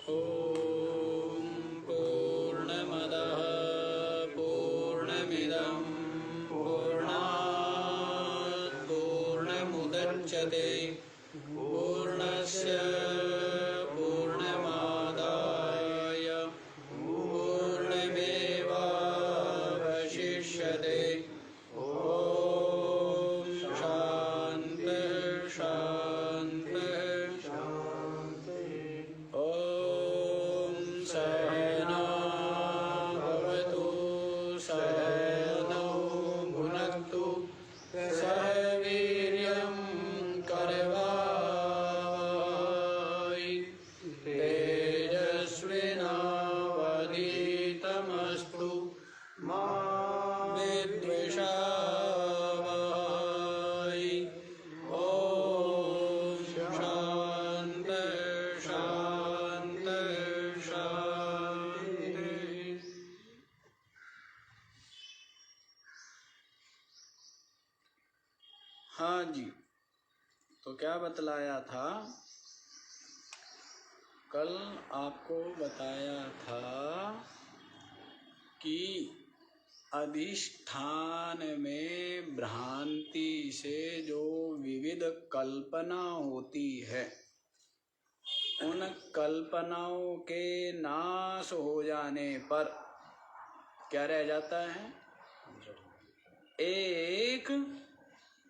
ॐ पूर्णमदः पूर्णमिदं पूर्णात् पूर्णमुदच्यते पूर्णस्य पूर्णमादाय पूर्णमेवावशिष्यते। ॐ शान्ति शान्ति ॐ सहना भवतु सहनौ भुनक्तु सह वीर्यं करवावहै तेजस्विनावधीतमस्तु मा विद्विषावहै। ॐ शान्ति शान्ति शान्ति। हाँ जी, तो क्या बतलाया था? कल आपको बताया था कि अधिष्ठान में भ्रांति से जो विविध कल्पना होती है, उन कल्पनाओं के नाश हो जाने पर क्या रह जाता है? एक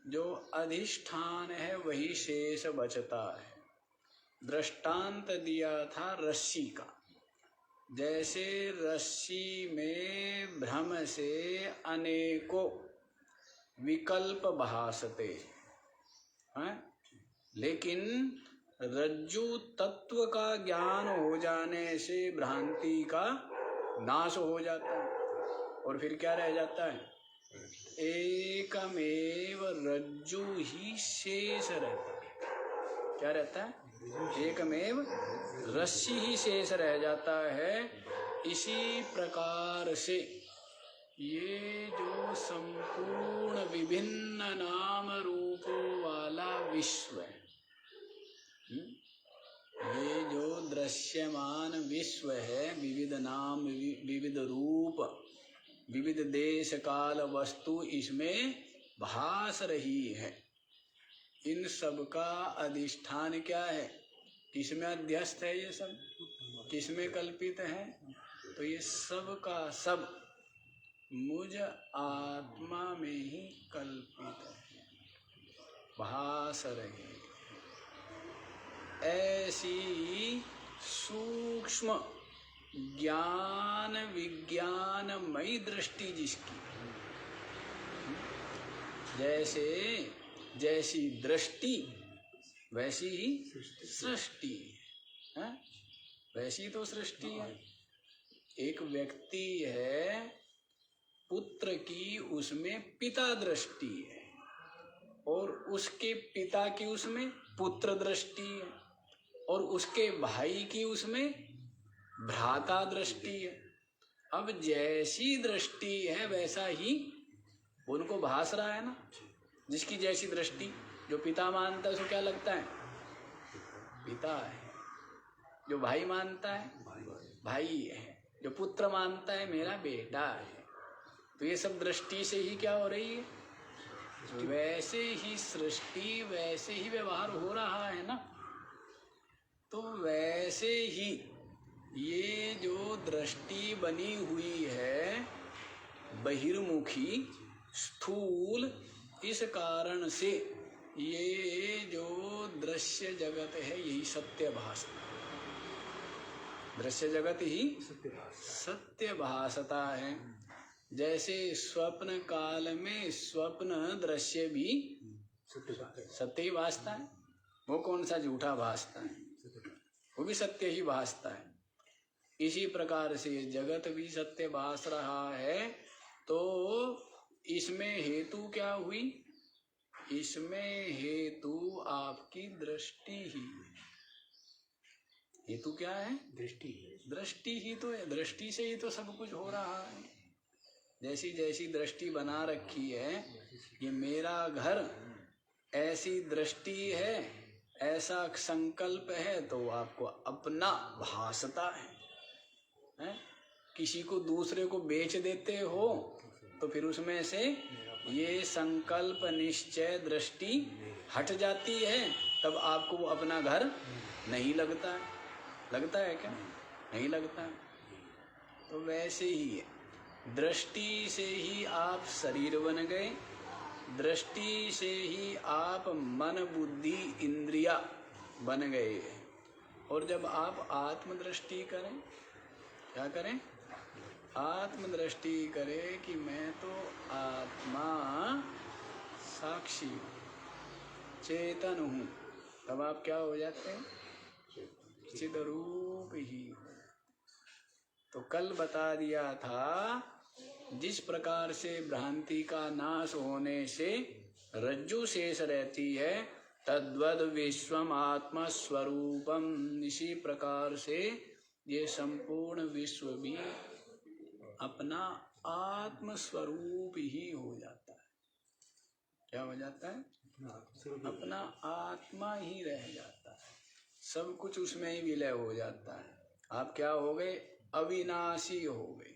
जो अधिष्ठान है वही शेष बचता है। दृष्टांत दिया था रस्सी का। जैसे रस्सी में भ्रम से अनेकों विकल्प भासते हैं, लेकिन रज्जु तत्व का ज्ञान हो जाने से भ्रांति का नाश हो जाता है और फिर क्या रह जाता है? एकमेव रज्जु ही शेष रहता है। क्या रहता है? एकमेव रस्सी ही शेष रह जाता है। इसी प्रकार से ये जो संपूर्ण विभिन्न नाम रूपों वाला विश्व है, ये जो दृश्यमान विश्व है, विविध नाम विविध रूप विविध देश काल वस्तु इसमें भास रही है, इन सब का अधिष्ठान क्या है? किसमें अध्यस्त है? ये सब किसमें कल्पित है? तो ये सब का सब मुझ आत्मा में ही कल्पित है, भास रहे। ऐसी सूक्ष्म ज्ञान विज्ञानमयी दृष्टि जिसकी, जैसी दृष्टि वैसी ही सृष्टि है। वैसी तो सृष्टि है। एक व्यक्ति है, पुत्र की उसमें पिता दृष्टि है और उसके पिता की उसमें पुत्र दृष्टि है और उसके भाई की उसमें भ्राता दृष्टि है। अब जैसी दृष्टि है वैसा ही उनको भास रहा है ना। जिसकी जैसी दृष्टि, जो पिता मानता है उसको क्या लगता है? पिता है। जो भाई मानता है भाई है। जो पुत्र मानता है मेरा बेटा है। तो ये सब दृष्टि से ही क्या हो रही है? वैसे ही सृष्टि, वैसे ही व्यवहार हो रहा है ना। तो वैसे ही ये जो दृष्टि बनी हुई है बहिर्मुखी स्थूल, इस कारण से ये जो दृश्य जगत है यही सत्य भासता है। दृश्य जगत ही सत्य भासता है। जैसे स्वप्न काल में स्वप्न दृश्य भी सत्य ही भासता है। वो कौन सा झूठा भासता है? वो भी सत्य ही भासता है। इसी प्रकार से जगत भी सत्य भास रहा है। तो इसमें हेतु क्या हुई? इसमें हेतु आपकी दृष्टि ही है। हेतु क्या है? दृष्टि। दृष्टि ही तो है। दृष्टि से ही तो सब कुछ हो रहा है। जैसी जैसी दृष्टि बना रखी है, ये मेरा घर, ऐसी दृष्टि है, ऐसा संकल्प है तो आपको अपना भासता है? किसी को दूसरे को बेच देते हो तो फिर उसमें से ये संकल्प निश्चय दृष्टि हट जाती है, तब आपको वो अपना घर नहीं लगता है। लगता है क्या? नहीं लगता है। तो वैसे ही है, दृष्टि से ही आप शरीर बन गए, दृष्टि से ही आप मन बुद्धि इंद्रिया बन गए। और जब आप आत्मदृष्टि करें, क्या करें? आत्मदृष्टि करें कि मैं तो आत्मा साक्षी हूँ, चेतन हूँ, तब आप क्या हो जाते हैं? चिद्रूप ही हो। तो कल बता दिया था, जिस प्रकार से भ्रांति का नाश होने से रज्जु शेष रहती है, तद्वद विश्वम आत्मा स्वरूपम, इसी प्रकार से ये संपूर्ण विश्व भी अपना आत्म स्वरूप ही हो जाता है। क्या हो जाता है? अपना आत्मा ही रह जाता है, सब कुछ उसमें ही विलय हो जाता है। आप क्या हो गए? अविनाशी हो गए।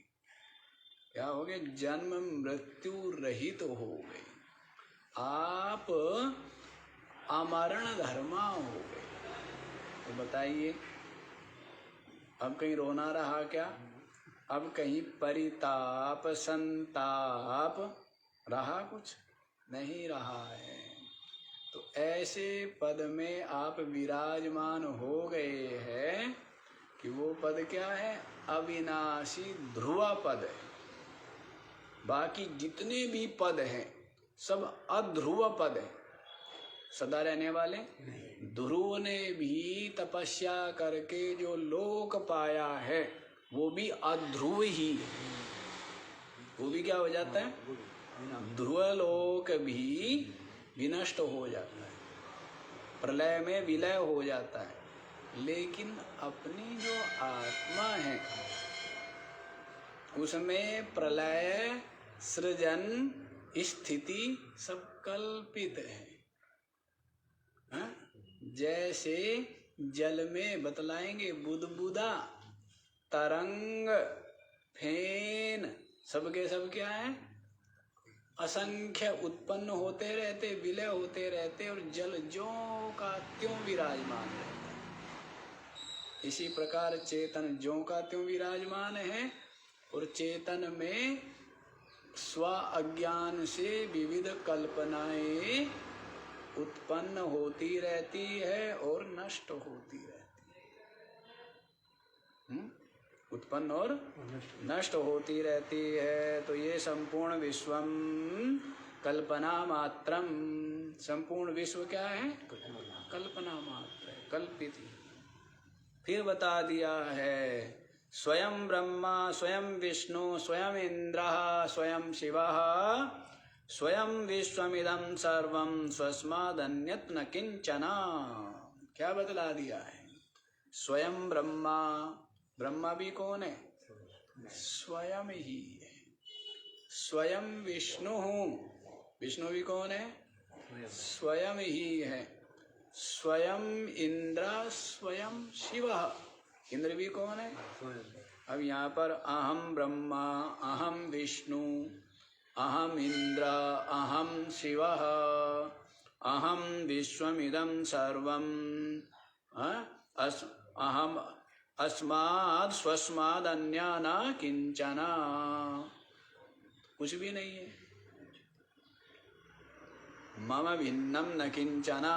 क्या हो गए? जन्म मृत्यु रहित हो गए। आप अमरण धर्मा हो गए। तो बताइए, अब कहीं रोना रहा क्या? अब कहीं परिताप संताप रहा? कुछ नहीं रहा है। तो ऐसे पद में आप विराजमान हो गए हैं कि वो पद क्या है? अविनाशी ध्रुव पद है। बाकी जितने भी पद हैं सब अध्रुव पद है, सदा रहने वाले। ध्रुव ने भी तपस्या करके जो लोक पाया है वो भी अध्रुव ही है। वो भी क्या हो जाता है? ध्रुव लोक भी विनष्ट हो जाता है, प्रलय में विलय हो जाता है। लेकिन अपनी जो आत्मा है उसमें प्रलय सृजन स्थिति सब कल्पित है। हाँ? जैसे जल में बतलाएंगे बुदबुदा, तरंग, फेन, सबके सब क्या है? असंख्य उत्पन्न होते रहते, विलय होते रहते, और जल ज्यों का त्यों विराजमान रहता है। इसी प्रकार चेतन ज्यों का त्यों विराजमान है, और चेतन में स्व अज्ञान से विविध कल्पनाएं उत्पन्न होती रहती है और नष्ट होती रहती है। उत्पन्न और नष्ट होती रहती है। तो ये संपूर्ण विश्वम कल्पना मात्रम, संपूर्ण विश्व क्या है? कल्पना मात्र है, कल्पित। फिर बता दिया है, स्वयं ब्रह्मा, स्वयं विष्णु, स्वयं इंद्र, स्वयं शिवः, स्वयं विश्वमिदं सर्वं स्वस्मादन्यत् न किंचना। क्या बतला दिया है? स्वयं ब्रह्मा, ब्रह्मा भी कौन है? स्वयं ही है। स्वयं विष्णु, विष्णु भी कौन है? स्वयं ही है। स्वयं इंद्र, स्वयं शिव, इंद्र भी कौन है? अब यहाँ पर अहम ब्रह्मा, अहम विष्णु, अहम इंद्र, अहम शिव, अहम विश्वमिदं सर्वं, अहम अस्माद स्वस्माद अन्या न किंचना, कुछ भी नहीं है। मम भिन्नम न किंचना।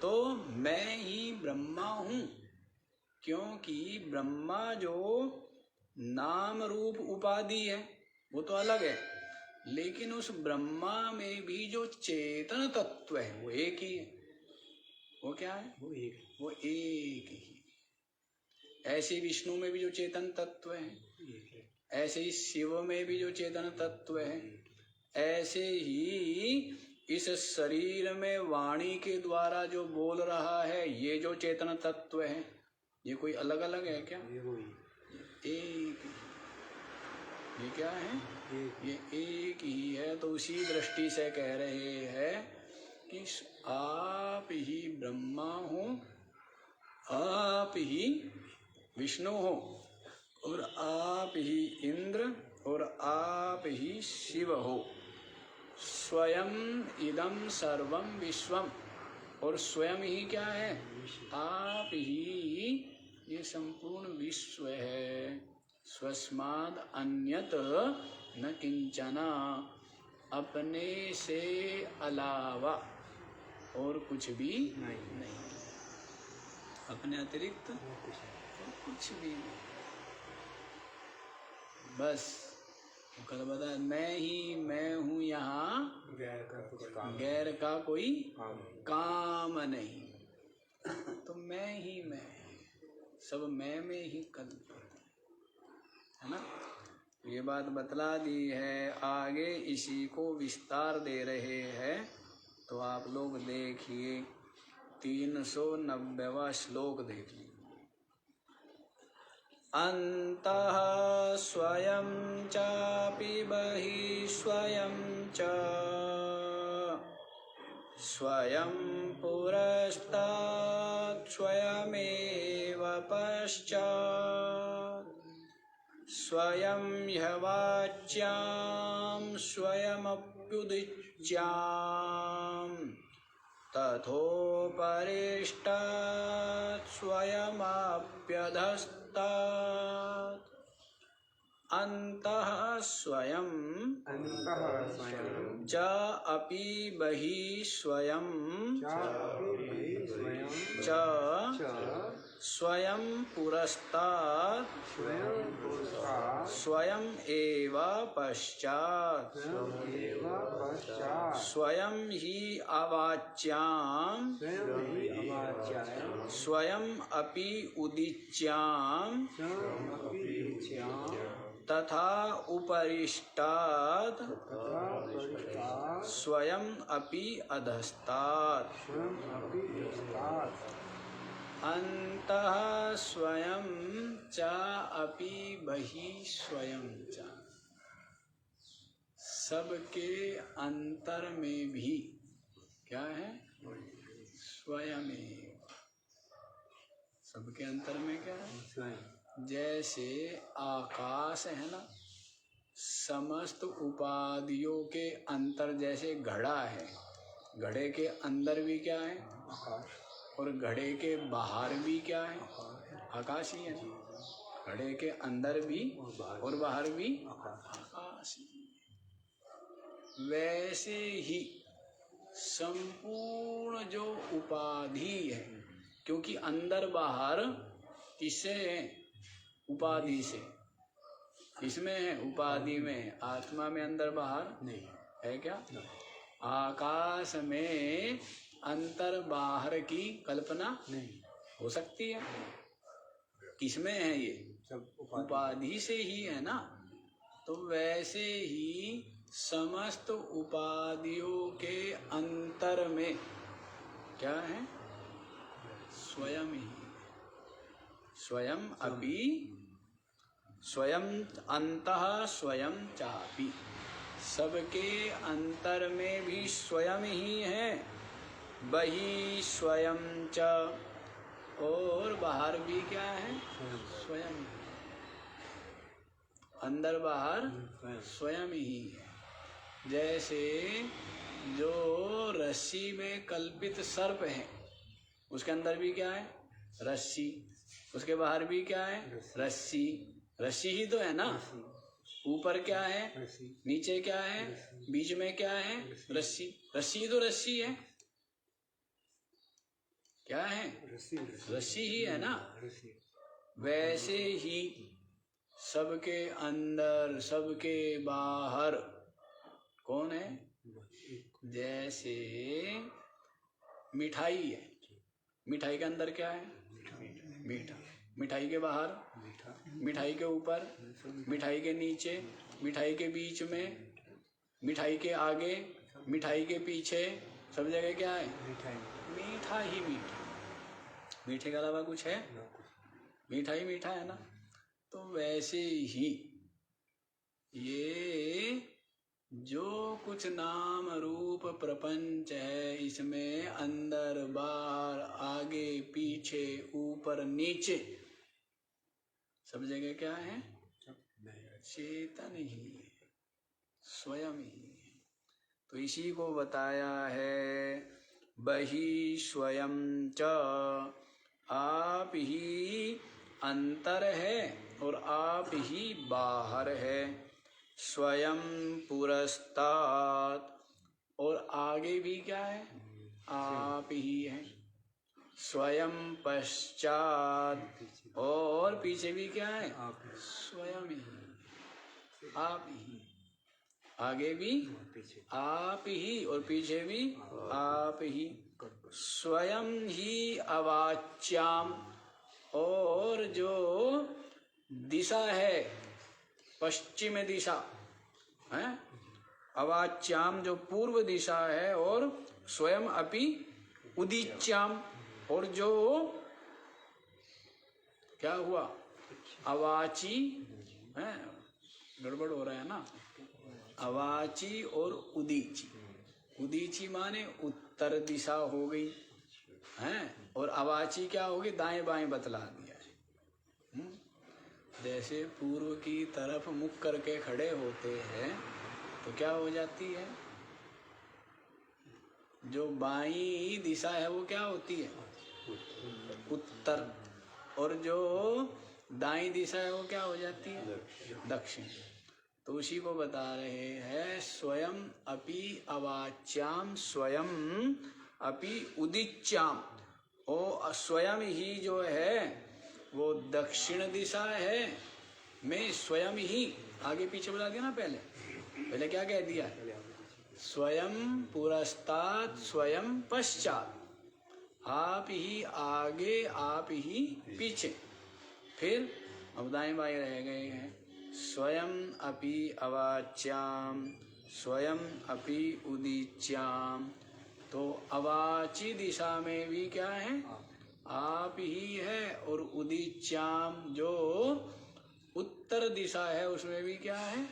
तो मैं ही ब्रह्मा हूँ, क्योंकि ब्रह्मा जो नाम रूप उपाधि है वो तो अलग है, लेकिन उस ब्रह्मा में भी जो चेतन तत्व है वो एक ही है। वो क्या है? वो एक ही। ऐसे विष्णु में भी जो चेतन तत्व है, ऐसे ही शिव में भी जो चेतन तत्व है, ऐसे ही इस शरीर में वाणी के द्वारा जो बोल रहा है ये जो चेतन तत्व है, ये कोई अलग अलग है क्या? एक। ये क्या है? ये एक ही है। तो उसी दृष्टि से कह रहे हैं कि आप ही ब्रह्मा हो, आप ही विष्णु हो, और आप ही इंद्र और आप ही शिव हो। स्वयं इदं सर्वं विश्वम, और स्वयं ही क्या है? आप ही ये संपूर्ण विश्व है। स्वस्माद् अन्यत न किंचना, अपने से अलावा और कुछ भी नहीं, अपने अतिरिक्त और कुछ भी नहीं। बस कल बता, मैं ही मैं हूँ, यहाँ गैर का कोई काम नहीं। तो मैं ही मैं, सब मैं में ही कल्पित है ना। ये बात बतला दी है, आगे इसी को विस्तार दे रहे हैं। तो आप लोग देखिए 390वां श्लोक देखिए। अन्तः स्वयं चापि बहिः स्वयं च, स्वयं पुरस्तात् स्वयमेव पश्चात्, स्वयं ह्यवाच्यां स्वयमप्युदिच्यां, तथोपरिष्टात् स्वयमप्यधस्तात्। अन्तः स्वयं च अपि बहिः स्वयं च, स्वयं पुरस्तात् स्वयं एव पश्चात्, स्वयं हि अवाच्यां स्वयं अपि उदिच्यां, तथा उपरिष्टात् स्वयं अपि अधस्तात्। अन्तः स्वयं च अपि बहिः स्वयं च, सबके अंतर में भी क्या है? स्वयमेव। सबके अंतर में क्या है? जैसे आकाश है ना, समस्त उपाधियों के अंतर, जैसे घड़ा है, घड़े के अंदर भी क्या है? आकाश। और घड़े के बाहर भी क्या है? आकाश ही है ना। घड़े के अंदर भी और बाहर भी आकाश ही। वैसे ही संपूर्ण जो उपाधि है, क्योंकि अंदर बाहर किससे है? उपाधि से। इसमें है उपाधि में, आत्मा में अंदर बाहर नहीं है। क्या आकाश में अंतर बाहर की कल्पना नहीं हो सकती है? किसमें है? ये उपाधि से ही है ना। तो वैसे ही समस्त उपाधियों के अंतर में क्या है? स्वयं ही। स्वयं अपि, स्वयं अन्तः स्वयं चापि, सबके अंतर में भी स्वयं ही है, बहिः स्वयं च, और बाहर भी क्या है? स्वयं। अंदर बाहर स्वयं ही है। जैसे जो रस्सी में कल्पित सर्प है, उसके अंदर भी क्या है? रस्सी। उसके बाहर भी क्या है? रस्सी। रस्सी ही तो है ना। ऊपर क्या है? नीचे क्या है? बीच में क्या है? रस्सी। रस्सी तो रस्सी है। क्या है? रस्सी ही है ना। वैसे ही सबके अंदर सबके बाहर कौन है? जैसे मिठाई है, मिठाई के अंदर क्या है? मीठा। मिठाई के बाहर मिठाई के ऊपर, मिठाई के नीचे, मिठाई के बीच में, मिठाई के आगे, मिठाई के पीछे, सब जगह क्या है? मीठा ही मीठा। मीठे के अलावा कुछ है? मीठा ही मीठा है ना। तो वैसे ही ये जो कुछ नाम रूप प्रपंच है, इसमें अंदर बाहर आगे पीछे ऊपर नीचे सब जगह क्या है? चेतन ही है, स्वयं ही है। तो इसी को बताया है बहि स्वयं च, आप ही अंतर है और आप ही बाहर है। स्वयं पुरस्तात्, और आगे भी क्या है? आप ही है। स्वयं पश्चात, और पीछे भी क्या है? स्वयं ही, आप ही। आगे भी आप ही और पीछे भी आप ही। स्वयं ही अवाच्याम, और जो दिशा है पश्चिम दिशा है, अवाच्याम जो पूर्व दिशा है, और स्वयं अपि उदीच्याम, और जो क्या हुआ? अवाची है, गड़बड़ हो रहा है ना। अवाची और उदीची, उदीची माने उत्तर दिशा हो गई है, और अवाची क्या होगी? दाएं बाएं बतला दिया है। जैसे पूर्व की तरफ मुख करके खड़े होते हैं तो क्या हो जाती है? जो बाईं दिशा है वो क्या होती है? उत्तर, और जो दाईं दिशा है वो क्या हो जाती है? दक्षिण। तो उसी को बता रहे हैं स्वयं अपि अवाच्याम, स्वयं अपि उदीच्याम। ओ स्वयं ही जो है वो दक्षिण दिशा है में स्वयं ही, आगे पीछे बता दिया ना, पहले क्या कह दिया? स्वयं पुरस्तात् स्वयं पश्चात, आप ही आगे आप ही पीछे। फिर अब दाएं बाएं रह गए हैं। स्वयं अपि अवाच्याम, स्वयं अपि उदीच्याम। तो अवाची दिशा में भी क्या है? आप ही है, और उदीच्याम जो उत्तर दिशा है उसमें भी क्या है?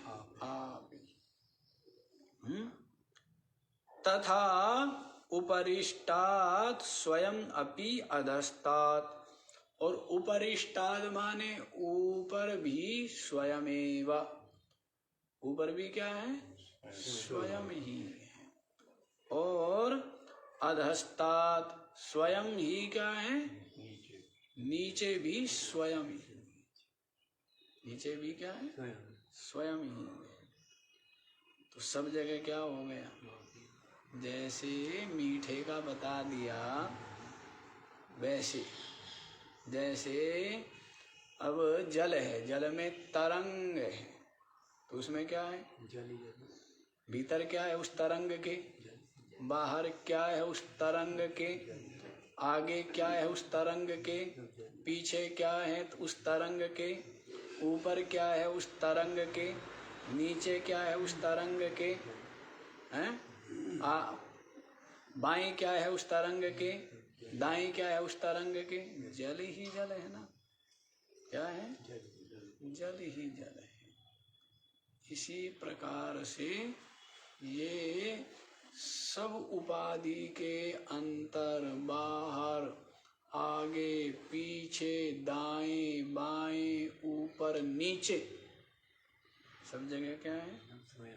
आप ही। तथा उपरिष्टात् स्वयं अपि अधस्तात्, और उपरिष्टाद माने ऊपर भी स्वयमेव, ऊपर भी क्या है? स्वयं ही है। और अधस्तात् स्वयं ही क्या है? नीचे भी स्वयं ही, नीचे भी क्या है? स्वयं ही। तो सब जगह क्या हो गया? जैसे मीठे का बता दिया, वैसे जैसे अब जल है, जल में तरंग है, तो उसमें क्या है? भीतर क्या है उस तरंग के? बाहर क्या है उस तरंग के? आगे क्या है उस तरंग के? पीछे क्या है उस तरंग के? ऊपर क्या है उस तरंग के? नीचे क्या है उस तरंग के? हैं? बाएं क्या है उस तरंग के? दाएं क्या है उस तरंग के? जल ही जल है ना। क्या है? जल ही जल है। इसी प्रकार से ये सब उपाधि के अंतर बाहर आगे पीछे दाएं बाएं ऊपर नीचे सब जगह क्या है?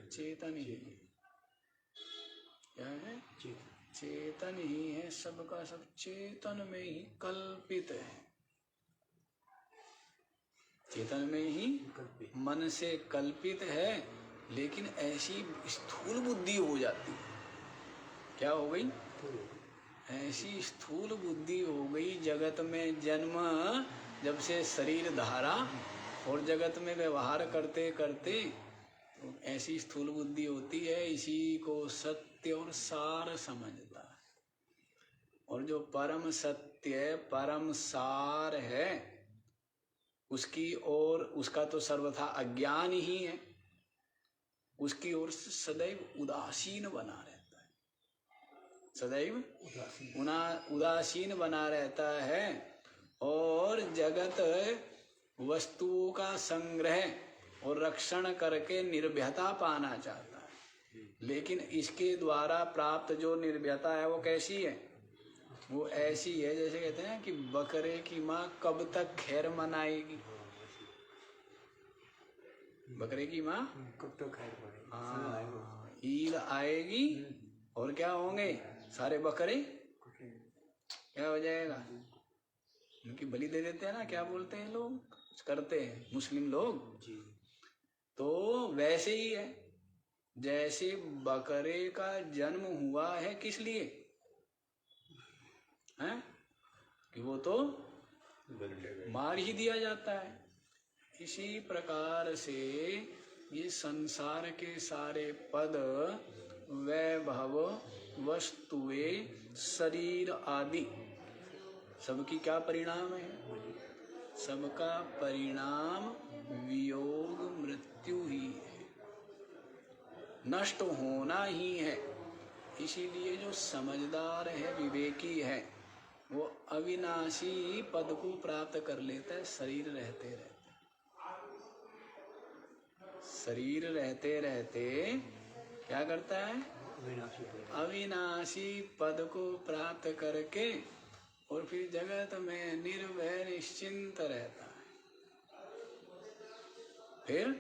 चेतन ही। क्या है? चेतन ही है, सबका सब चेतन में ही कल्पित है। चेतन में ही मन से कल्पित है, लेकिन ऐसी स्थूल बुद्धि हो जाती है। क्या हो गई? ऐसी स्थूल बुद्धि हो गई, जगत में जन्म जब से शरीर धारा और जगत में व्यवहार करते करते तो ऐसी स्थूल बुद्धि होती है। इसी को सत्य और सार समझता है, और जो परम सत्य परम सार है उसकी ओर, उसका तो सर्वथा अज्ञान ही है, उसकी ओर से सदैव उदासीन बना रहता है, सदैव उदासीन बना रहता है। और जगत वस्तुओं का संग्रह और रक्षण करके निर्भयता पाना चाहता है। लेकिन इसके द्वारा प्राप्त जो निर्भयता है वो कैसी है? वो ऐसी है जैसे कहते हैं कि बकरे की माँ कब तक खैर मनाएगी। बकरे की माँ कब तक खैर मनाएगी? हाँ, ईद आएगी और क्या होंगे? सारे बकरे क्या हो जाएगा? उनकी बलि दे देते हैं ना, क्या बोलते हैं लोग, करते हैं मुस्लिम लोग। तो वैसे ही है, जैसे बकरे का जन्म हुआ है किस लिए है? कि वो तो मार ही दिया जाता है। इसी प्रकार से ये संसार के सारे पद, वैभव, वस्तुएं, शरीर आदि सबकी क्या परिणाम है? सबका परिणाम वियोग मृत्यु ही है, नष्ट होना ही है। इसीलिए जो समझदार है, विवेकी है, वो अविनाशी पद को प्राप्त कर लेता है शरीर रहते रहते। शरीर रहते रहते क्या करता है? अविनाशी पद को प्राप्त करके और फिर जगत में निर्भय निश्चिंत रहता है। फिर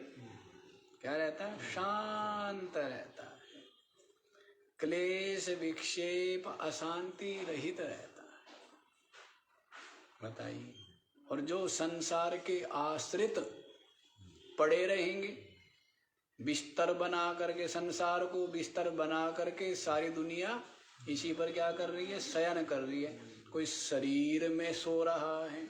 क्या रहता है? शांत रहता है, क्लेश विक्षेप अशांति रहित रहता है। बताइए। और जो संसार के आश्रित पड़े रहेंगे, बिस्तर बना करके, संसार को बिस्तर बना करके सारी दुनिया इसी पर क्या कर रही है? शयन कर रही है। कोई शरीर में सो रहा है,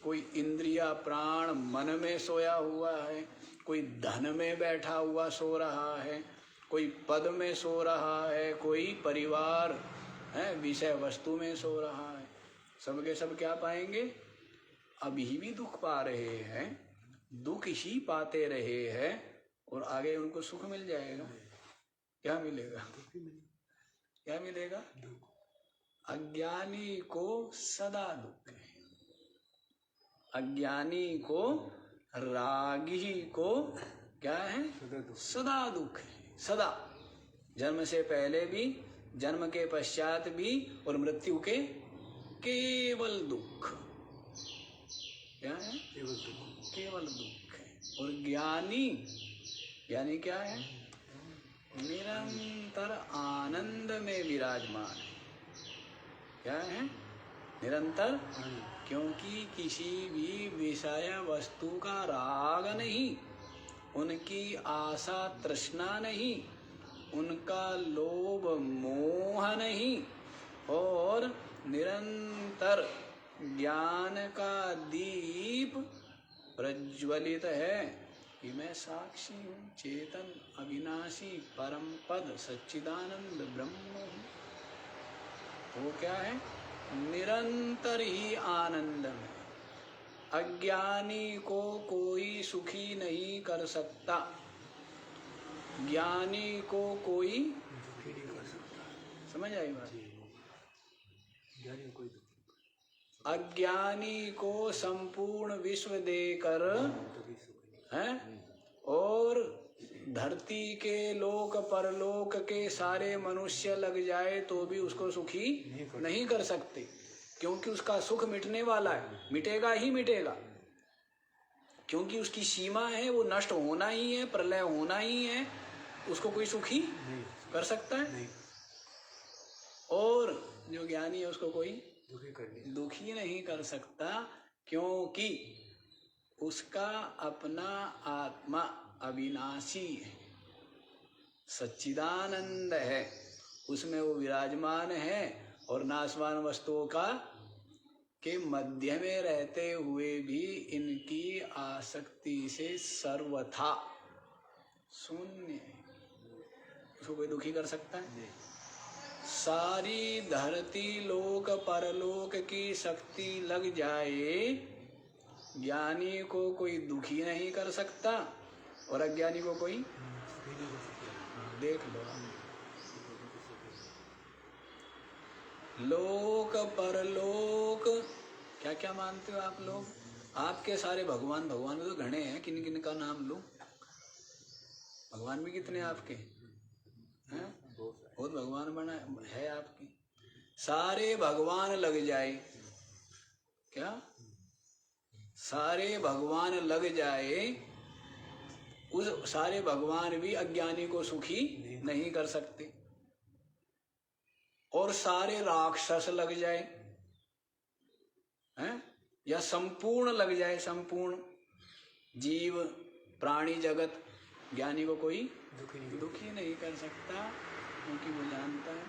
कोई इंद्रिया प्राण मन में सोया हुआ है, कोई धन में बैठा हुआ सो रहा है, कोई पद में सो रहा है, कोई परिवार है विषय वस्तु में सो रहा है। सब के सब क्या पाएंगे? अभी भी दुख पा रहे हैं, दुख ही पाते रहे हैं, और आगे उनको सुख मिल जाएगा। क्या मिलेगा? क्या मिलेगा? अज्ञानी को सदा दुख है, अज्ञानी को, रागी को क्या है? सदा दुख है। सदा, जन्म से पहले भी, जन्म के पश्चात भी, और मृत्यु के केवल दुख। क्या है? केवल दुख है। और ज्ञानी, ज्ञानी क्या है? निरंतर आनंद में विराजमान है। क्या है? निरंतर, क्योंकि किसी भी विषय वस्तु का राग नहीं, उनकी आशा तृष्णा नहीं, उनका लोभ मोह नहीं, और निरंतर ज्ञान का दीप प्रज्वलित है कि मैं साक्षी हूँ, चेतन अविनाशी परम पद सच्चिदानंद ब्रह्म हूँ। वो क्या है? निरंतर ही आनंद में। अज्ञानी को कोई सुखी नहीं कर सकता, ज्ञानी को कोई दुखी नहीं कर सकता। समझ आई बात? अज्ञानी को संपूर्ण विश्व देकर है, और धरती के लोक परलोक के सारे मनुष्य लग जाए तो भी उसको सुखी नहीं कर सकते, क्योंकि उसका सुख मिटने वाला है, मिटेगा ही मिटेगा, क्योंकि उसकी सीमा है, वो नष्ट होना ही है, प्रलय होना ही है। उसको कोई सुखी कर सकता है? नहीं। और जो ज्ञानी है उसको कोई दुखी नहीं कर सकता, क्योंकि उसका अपना आत्मा अविनाशी है, सच्चिदानंद है, उसमें वो विराजमान है, और नाशवान वस्तुओं का के मध्य में रहते हुए भी इनकी आसक्ति से सर्वथा शून्य है। उसको कोई दुखी कर सकता है? सारी धरती लोक परलोक की शक्ति लग जाए, ज्ञानी को कोई दुखी नहीं कर सकता, और अज्ञानी को कोई, देख लो, लोक परलोक क्या क्या मानते हो आप लोग? आपके सारे भगवान, भगवान तो घने हैं, किन किन का नाम लो? भगवान भी कितने आपके? हैं? बहुत भगवान बना है आपकी। सारे भगवान लग जाए, क्या सारे भगवान लग जाए, उस सारे भगवान भी अज्ञानी को सुखी नहीं कर सकते। और सारे राक्षस लग जाए हैं, या संपूर्ण लग जाए, संपूर्ण जीव प्राणी जगत, ज्ञानी को कोई दुखी नहीं कर सकता, क्योंकि वो जानता है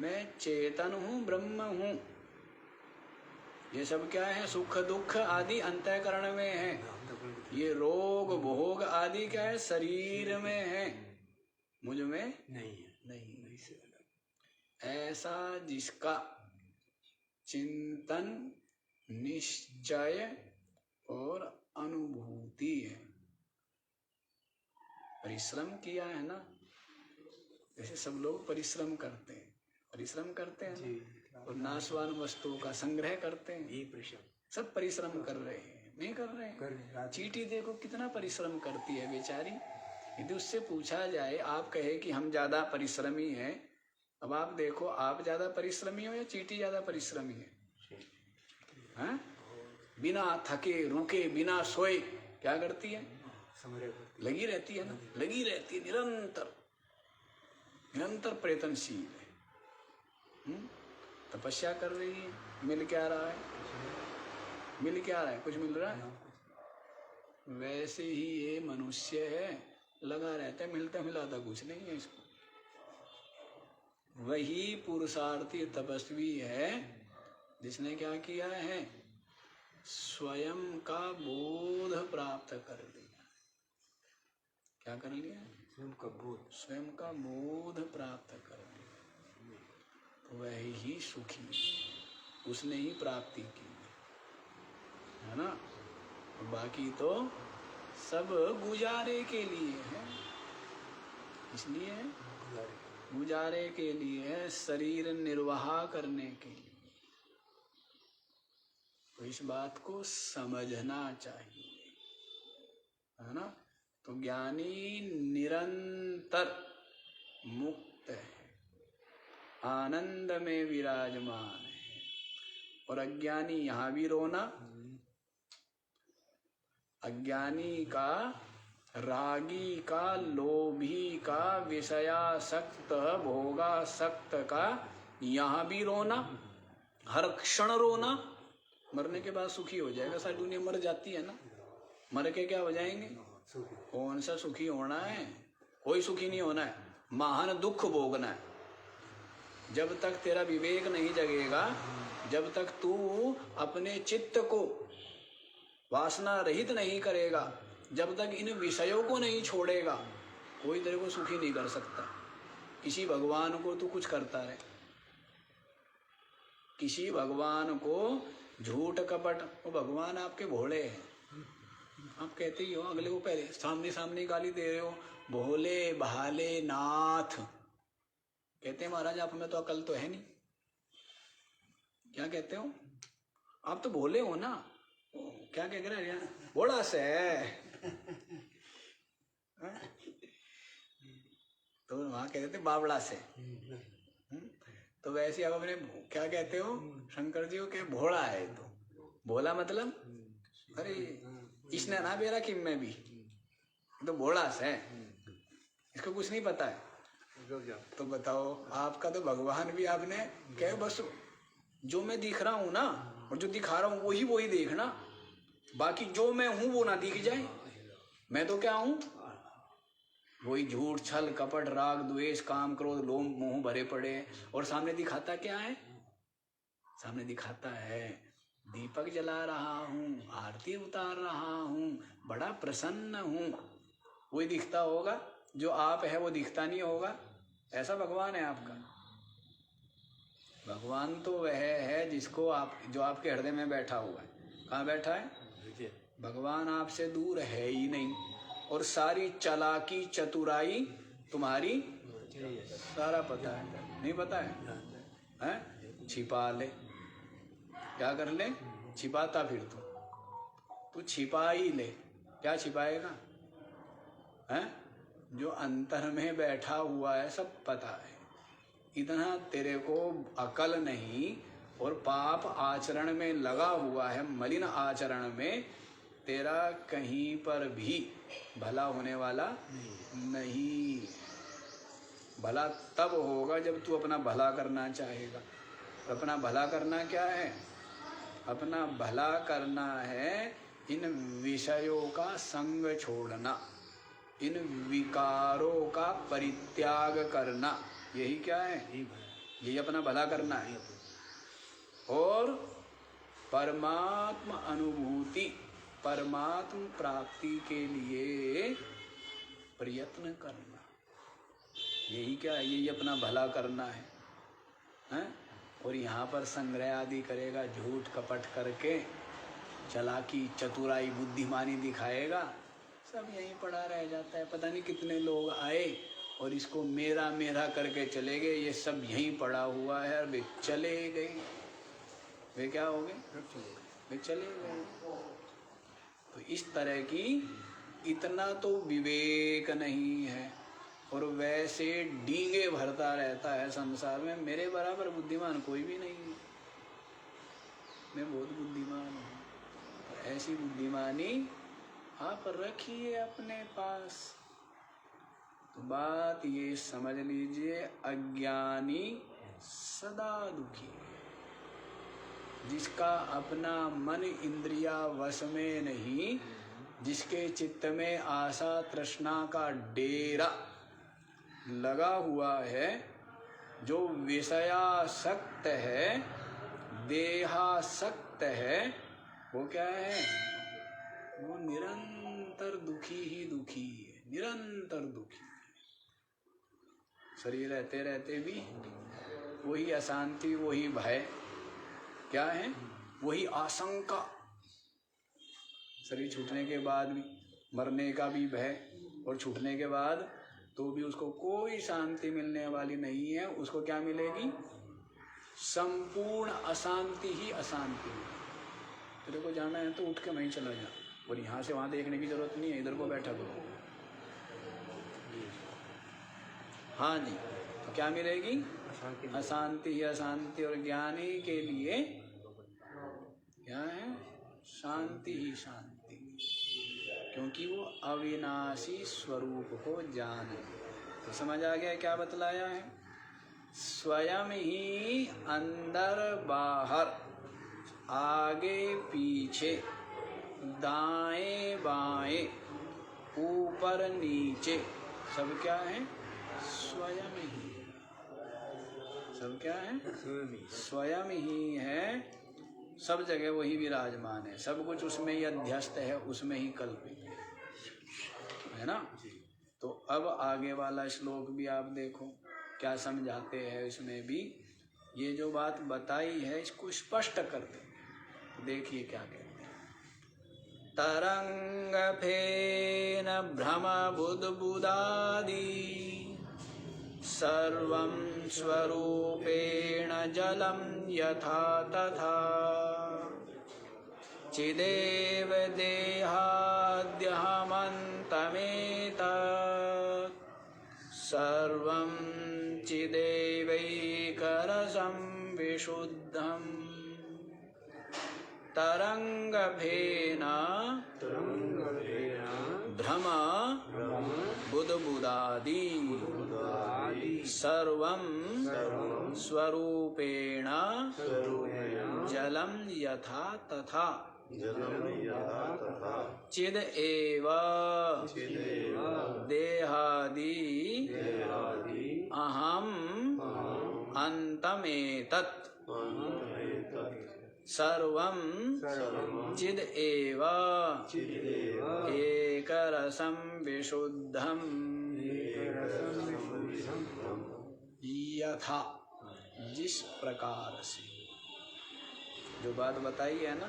मैं चेतन हूँ, ब्रह्म हूँ। ये सब क्या है? सुख दुख आदि अंतःकरण में है। ये रोग भोग आदि क्या है? शरीर में है, मुझ में नहीं है। ऐसा जिसका चिंतन, निश्चय और अनुभूति है, परिश्रम किया है ना, जैसे सब लोग परिश्रम करते हैं, और नाशवान वस्तुओं का संग्रह करते हैं, सब परिश्रम कर रहे हैं, नहीं कर रहे हैं? चींटी देखो कितना परिश्रम करती है बेचारी। यदि उससे पूछा जाए, आप कहे कि हम ज्यादा परिश्रमी हैं, अब आप देखो, आप ज्यादा परिश्रमी हो या चींटी ज्यादा परिश्रमी है? बिना थके रुके बिना सोए क्या करती है? लगी रहती है ना, लगी रहती है, निरंतर प्रयत्नशील है। तपस्या कर रही है। मिल क्या रहा है? कुछ मिल रहा है? वैसे ही ये मनुष्य है, लगा रहता है, मिलता मिलाता कुछ नहीं है इसको। वही पुरुषार्थी तपस्वी है जिसने क्या किया है? स्वयं का बोध प्राप्त कर लिया। क्या कर लिया? स्वयं का बोध प्राप्त कर लिया, तो वह ही सुखी, उसने ही प्राप्ति की है ना। बाकी तो सब गुजारे के लिए है, इसलिए गुजारे के लिए है, शरीर निर्वाह करने के लिए। तो इस बात को समझना चाहिए, है ना। तो ज्ञानी निरंतर मुक्त है, आनंद में विराजमान है, और अज्ञानी यहाँ भी रोना, अज्ञानी का, रागी का, लोभी का, विषयासक्त भोगासक्त का यहाँ भी रोना, हर क्षण रोना। मरने के बाद सुखी हो जाएगा, सारी दुनिया मर जाती है ना, मर के क्या हो जाएंगे? कौन सा सुखी होना है? कोई सुखी नहीं होना है, महान दुख भोगना है। जब तक तेरा विवेक नहीं जगेगा, जब तक तू अपने चित्त को वासना रहित नहीं करेगा, जब तक इन विषयों को नहीं छोड़ेगा, कोई तेरे को सुखी नहीं कर सकता। किसी भगवान को तू कुछ करता है, किसी भगवान को झूठ कपट, वो भगवान आपके भोले हैं। आप कहते ही हो, अगले को पहले सामने गाली दे रहे हो, भोले भाले नाथ कहते हैं। महाराज आप में तो अकल तो है नहीं, क्या कहते हो? आप तो भोले हो ना, क्या कह रहे हैं? भोला से तो वहां कहते थे बावड़ा से। तो वैसे आप अपने क्या कहते हो? शंकर जी को क्या भोला है? तो भोला मतलब अरे इसने ना बेरा कि मैं भी तो भोला से, इसको कुछ नहीं पता है। तो बताओ, आपका तो भगवान भी आपने क्या, बस जो मैं दिख रहा हूं ना, और जो दिखा रहा हूं वही देखना, बाकी जो मैं हूं वो ना दिख जाए। मैं तो क्या हूं? वही झूठ छल कपट राग द्वेष काम क्रोध लोभ मोह भरे पड़े। और सामने दिखाता क्या है? सामने दिखाता है दीपक जला रहा हूँ, आरती उतार रहा हूँ, बड़ा प्रसन्न हूँ। वही दिखता होगा, जो आप है वो दिखता नहीं होगा। ऐसा भगवान है आपका। भगवान तो वह है जिसको आप, जो आपके हृदय में बैठा हुआ है। कहाँ बैठा है? भगवान आपसे दूर है ही नहीं, और सारी चालाकी चतुराई तुम्हारी सारा पता है। नहीं पता है? हैं? छिपा ले। क्या कर ले? छिपाता फिर तू छिपा ही ले। क्या छिपाएगा? हैं? जो अंतर में बैठा हुआ है सब पता है। इतना तेरे को अकल नहीं और पाप आचरण में लगा हुआ है, मलिन आचरण में तेरा कहीं पर भी भला होने वाला नहीं। भला तब होगा जब तू अपना भला करना चाहेगा। अपना भला करना क्या है? अपना भला करना है इन विषयों का संग छोड़ना, इन विकारों का परित्याग करना। यही क्या है? यही अपना भला करना है। और परमात्म अनुभूति, परमात्म प्राप्ति के लिए प्रयत्न करना, यही क्या है? यही अपना भला करना है, हैं? और यहाँ पर संग्रह आदि करेगा, झूठ कपट करके चालाकी चतुराई बुद्धिमानी दिखाएगा, सब यहीं पड़ा रह जाता है। पता नहीं कितने लोग आए और इसको मेरा मेरा करके चले गए, ये सब यहीं पड़ा हुआ है और वे चले गए। वे क्या हो गए? वे चले गए। तो इस तरह की इतना तो विवेक नहीं है और वैसे डींगे भरता रहता है संसार में। मेरे बराबर बुद्धिमान कोई भी नहीं है, मैं बहुत बुद्धिमान हूँ। ऐसी बुद्धिमानी आप रखिए अपने पास। तो बात ये समझ लीजिए, अज्ञानी सदा दुखी है। जिसका अपना मन इंद्रिया वश में नहीं, जिसके चित्त में आशा तृष्णा का डेरा लगा हुआ है, जो विषयासक्त है, देहासक्त है, वो क्या है? वो निरंतर दुखी ही दुखी है, निरंतर दुखी। शरीर रहते रहते भी वही अशांति, वही भय, क्या है? वही आशंका। शरीर छूटने के बाद भी, मरने का भी भय, और छूटने के बाद तो भी उसको कोई शांति मिलने वाली नहीं है। उसको क्या मिलेगी? संपूर्ण अशांति ही अशांति। तेरे को जाना है तो उठ के वहीं चला जा, और यहाँ से वहाँ देखने की जरूरत नहीं है, इधर को बैठा करो। हाँ जी, तो क्या मिलेगी? अशांति ही अशांति। और ज्ञानी के लिए क्या है? शांति ही शांति, क्योंकि वो अविनाशी स्वरूप को जाने। तो समझ आ गया क्या बतलाया है? स्वयं ही अंदर बाहर, आगे पीछे, दाएं बाएं, ऊपर नीचे, सब क्या है? स्वयं ही। सब क्या है? स्वयं ही है। सब जगह वही विराजमान है, सब कुछ उसमें ही अध्यस्त है, उसमें ही कल्पित है ना। तो अब आगे वाला श्लोक भी आप देखो क्या समझाते हैं। इसमें भी ये जो बात बताई है इसको स्पष्ट करते हैं। देखिए क्या कहते हैं। तरंग फेन भ्रम बुद्बुदादि सर्वं स्वरूपेण जलम यथा तथा चिदेव देहाद्यहमन्तमेतत् सर्वं चिदेवैकरसं विशुद्धम् तरंगफेन भ्रम बुद्बुदादि सर्वं स्वरूपेण जलम यथा तथा चिद एव देहादि अहम अंतमेतत् सर्वं चिद एव एकरसं विशुद्धम् यथा, जिस प्रकार से। जो बात बताई है ना,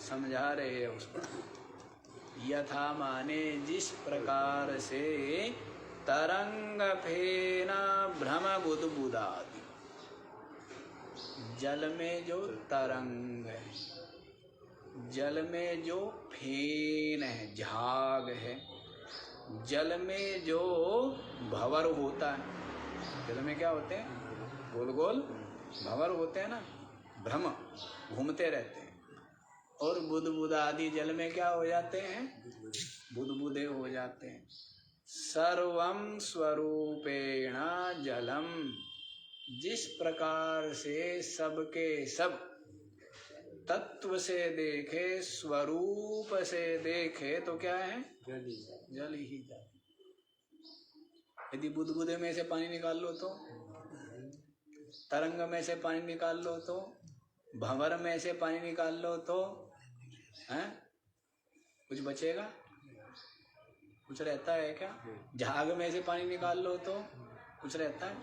समझा रहे हैं उसको। यथा माने जिस प्रकार से तरंग फेन भ्रम बुद्बुदादि, जल में जो तरंग है, जल में जो फेन है, झाग है, जल में जो भंवर होता है, जल में क्या होते हैं? गोल गोल भंवर होते हैं ना, भ्रम घूमते रहते हैं। और बुदबुद आदि जल में क्या हो जाते हैं? बुदबुदे हो जाते हैं। सर्वं स्वरूपेण जलम, जिस प्रकार से सबके सब तत्व से देखे, स्वरूप से देखे तो क्या है? जल ही जल। यदि बुदबुदे में से पानी निकाल लो तो, तरंग में से पानी निकाल लो तो, भंवर में से पानी निकाल लो तो, हैं? कुछ बचेगा? कुछ रहता है क्या? झाग में से पानी निकाल लो तो कुछ रहता है?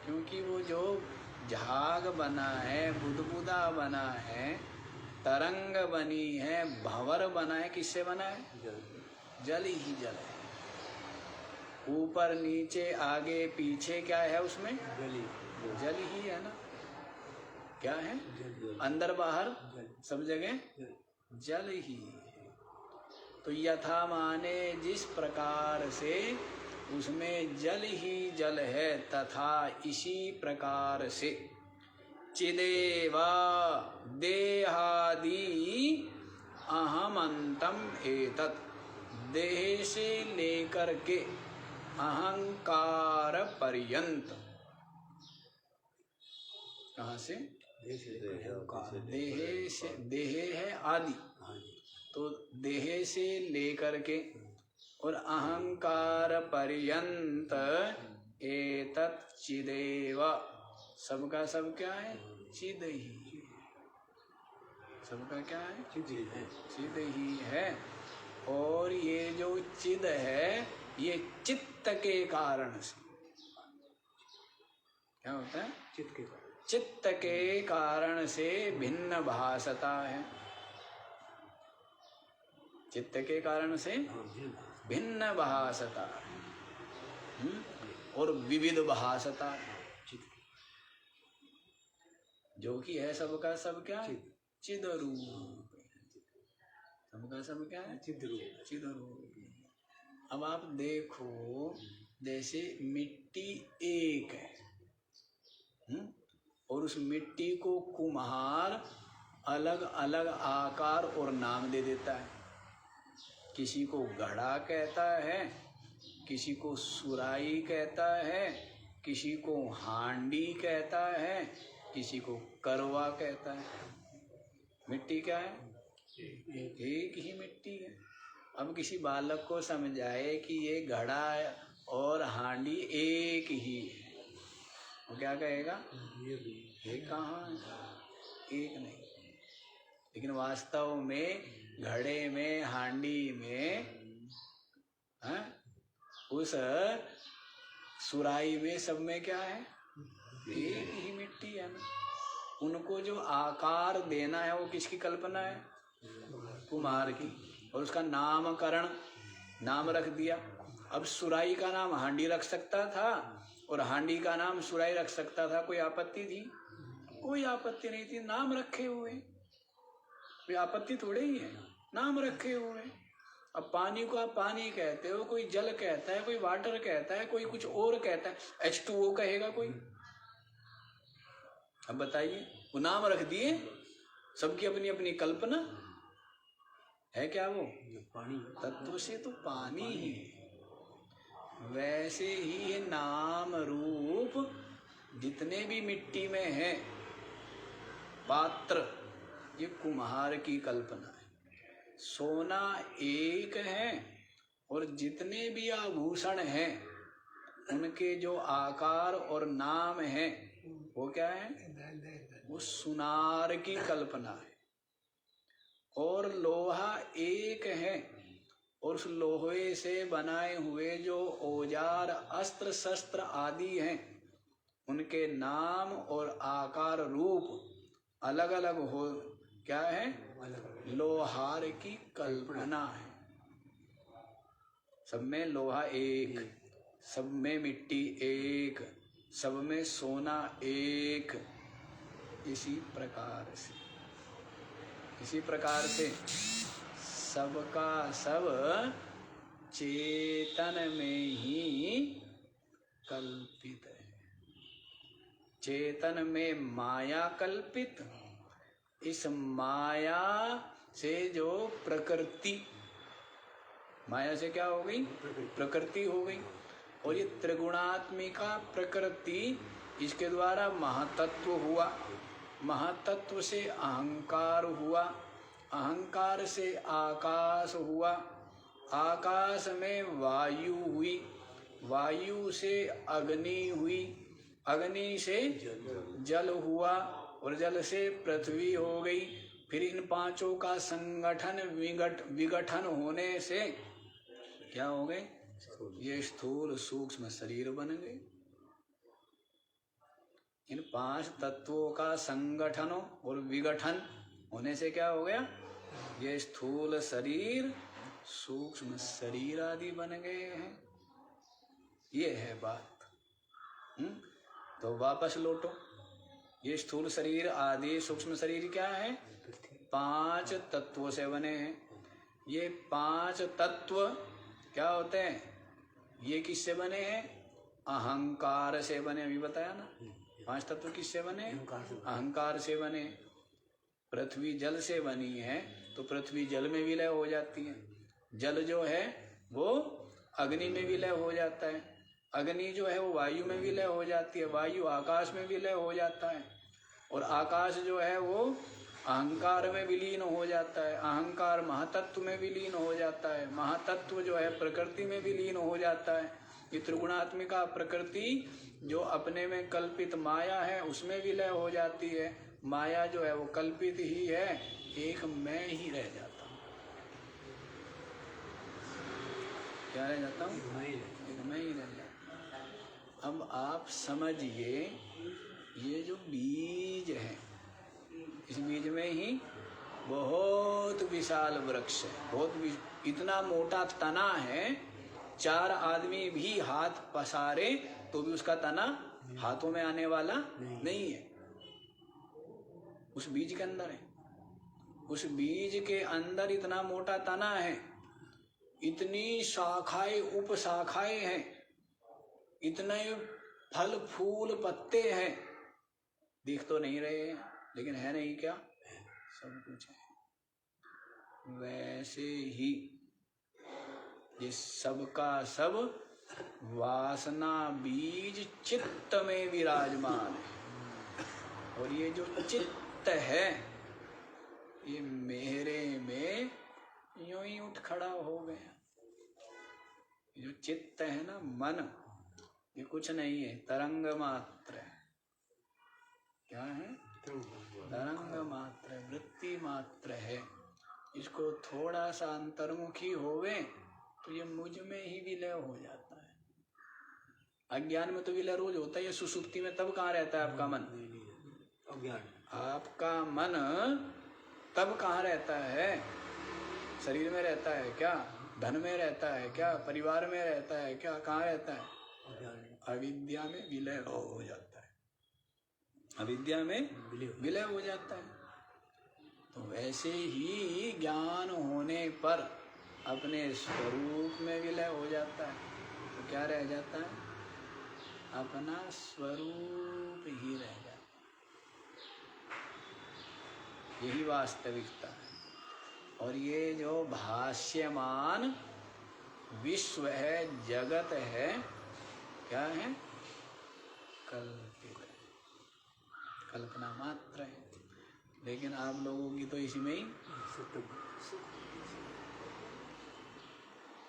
क्योंकि वो जो झाग बना है, बुदबुदा बना है, तरंग बनी है, भंवर बना है, किससे बना है? जल ही जल है। ऊपर नीचे आगे पीछे क्या है उसमें? जल ही है ना। क्या है? अंदर बाहर सब जगह जल ही है। तो यथा माने जिस प्रकार से उसमें जल ही जल है, तथा इसी प्रकार से चिदेवा देहादि अहमंतम एतत्, देह से लेकर के अहंकार पर्यंत। कहाँ से? देह से, देह है आदि, तो देह से लेकर के और अहंकार पर्यंत एतत् चिदेव, सबका सब क्या है? चिद ही। सबका क्या है? चिद ही है। और ये जो चिद है, ये चित्त के कारण से क्या होता है? चित्त के कारण से भिन्न भासता है। चित्त के कारण से भिन्न भासता है और विविध भासता है, जो कि है सबका सब क्या? चिद रूप। सबका सब क्या है? चिद रूप। अब आप देखो, जैसे मिट्टी एक है, और उस मिट्टी को कुम्हार अलग अलग आकार और नाम दे देता है। किसी को घड़ा कहता है, किसी को सुराई कहता है, किसी को हांडी कहता है, किसी को करवा कहता है। मिट्टी क्या है? एक ही मिट्टी है। अब किसी बालक को समझाए कि ये घड़ा और हांडी एक ही है, वो क्या कहेगा? ये कहाँ है? एक नहीं। लेकिन वास्तव में घड़े में, हांडी में, उस सुराई में, सब में क्या है? एक ही मिट्टी है ना। उनको जो आकार देना है वो किसकी कल्पना है? कुम्हार की। और उसका नामकरण, नाम रख दिया। अब सुराई का नाम हांडी रख सकता था और हांडी का नाम सुराई रख सकता था, कोई आपत्ति थी? कोई आपत्ति नहीं थी। नाम रखे हुए, कोई आपत्ति थोड़े ही है, नाम रखे हुए। अब पानी को आप पानी कहते हो, कोई जल कहता है, कोई वाटर कहता है, कोई कुछ और कहता है, H2O कहेगा कोई? अब बताइए, वो नाम रख दिए, सबकी अपनी अपनी कल्पना है। क्या वो पानी? तत्व से तो पानी ही है। वैसे ही नाम रूप जितने भी मिट्टी में है पात्र, ये कुम्हार की कल्पना है। सोना एक है और जितने भी आभूषण हैं उनके जो आकार और नाम हैं वो क्या है? वो सुनार की कल्पना है। और लोहा एक है और उस लोहे से बनाए हुए जो औजार, अस्त्र शस्त्र आदि हैं उनके नाम और आकार रूप अलग अलग हो, क्या है? लोहार की कल्पना है। सब में लोहा एक, सब में मिट्टी एक, सब में सोना एक। इसी प्रकार से सबका सब चेतन में ही कल्पित है। चेतन में माया कल्पित, इस माया से जो प्रकृति, माया से क्या हो गई? प्रकृति हो गई। और ये त्रिगुणात्मिका प्रकृति, इसके द्वारा महातत्व हुआ, महातत्व से अहंकार हुआ, अहंकार से आकाश हुआ, आकाश में वायु हुई, वायु से अग्नि हुई, अग्नि से जल हुआ और जल से पृथ्वी हो गई। फिर इन पांचों का संगठन विघटन होने से क्या हो गए? ये स्थूल सूक्ष्म शरीर बन गए। इन पांच तत्वों का संगठन और विघटन होने से क्या हो गया? ये स्थूल शरीर, सूक्ष्म शरीर आदि बन गए हैं। ये है बात। तो वापस लौटो, ये स्थूल शरीर आदि सूक्ष्म शरीर क्या है? पांच तत्वों से बने हैं। ये पांच तत्व क्या होते हैं? ये किससे बने हैं? अहंकार से बने। अभी बताया ना, पांच तत्व किससे बने? अहंकार से बने। पृथ्वी जल से बनी है तो पृथ्वी जल में विलय हो जाती है, जल जो है वो अग्नि में विलय हो जाता है, अग्नि जो है वो वायु में विलय हो जाती है, वायु आकाश में विलय हो जाता है, और आकाश जो है वो अहंकार में विलीन हो जाता है, अहंकार महातत्व में विलीन हो जाता है, महातत्व जो है प्रकृति में विलीन हो जाता है। ये त्रिगुणात्मिका प्रकृति जो अपने में कल्पित माया है उसमें विलय हो जाती है। माया जो है वो कल्पित ही है, एक मैं ही रह जाता हूँ। क्या रह जाता हूँ? एक मैं ही रह जाता हूँ। अब आप समझिए, ये जो बीज है, इस बीज में ही बहुत विशाल वृक्ष है, बहुत इतना मोटा तना है, चार आदमी भी हाथ पसारे तो भी उसका तना हाथों में आने वाला नहीं है। उस बीज के अंदर है, उस बीज के अंदर इतना मोटा तना है, इतनी शाखाएं उपशाखाएं हैं, इतने फल फूल पत्ते हैं। दिख तो नहीं रहे हैं लेकिन है नहीं क्या? सब कुछ है। वैसे ही ये सबका सब वासना बीज चित्त में विराजमान है। और ये जो चित्त है ये मेरे में यूं ही उठ खड़ा हो गया। जो चित्त है ना, मन, ये कुछ नहीं है, तरंग मात्र है। क्या है? तरंग मात्र है, वृत्ति मात्र है। इसको थोड़ा सा अंतर्मुखी होवे तो ये मुझ में ही विलय हो जाता है। अज्ञान में तो विलय रोज होता है, ये सुसुप्ति में तब कहाँ रहता है आपका मन? अज्ञान। आपका मन तब कहाँ रहता है? शरीर में रहता है क्या? धन में रहता है क्या? परिवार में रहता है क्या? कहाँ रहता है? अविद्या में विलय हो जाता है, अविद्या में विलय हो जाता है। तो वैसे ही ज्ञान होने पर अपने स्वरूप में विलय हो जाता है। तो क्या रह जाता है? अपना स्वरूप ही रह जाता है। यही वास्तविकता है। और ये जो भाष्यमान विश्व है, जगत है, क्या है? कल्पित है, कल्पना मात्र है। लेकिन आप लोगों की तो इसी में ही,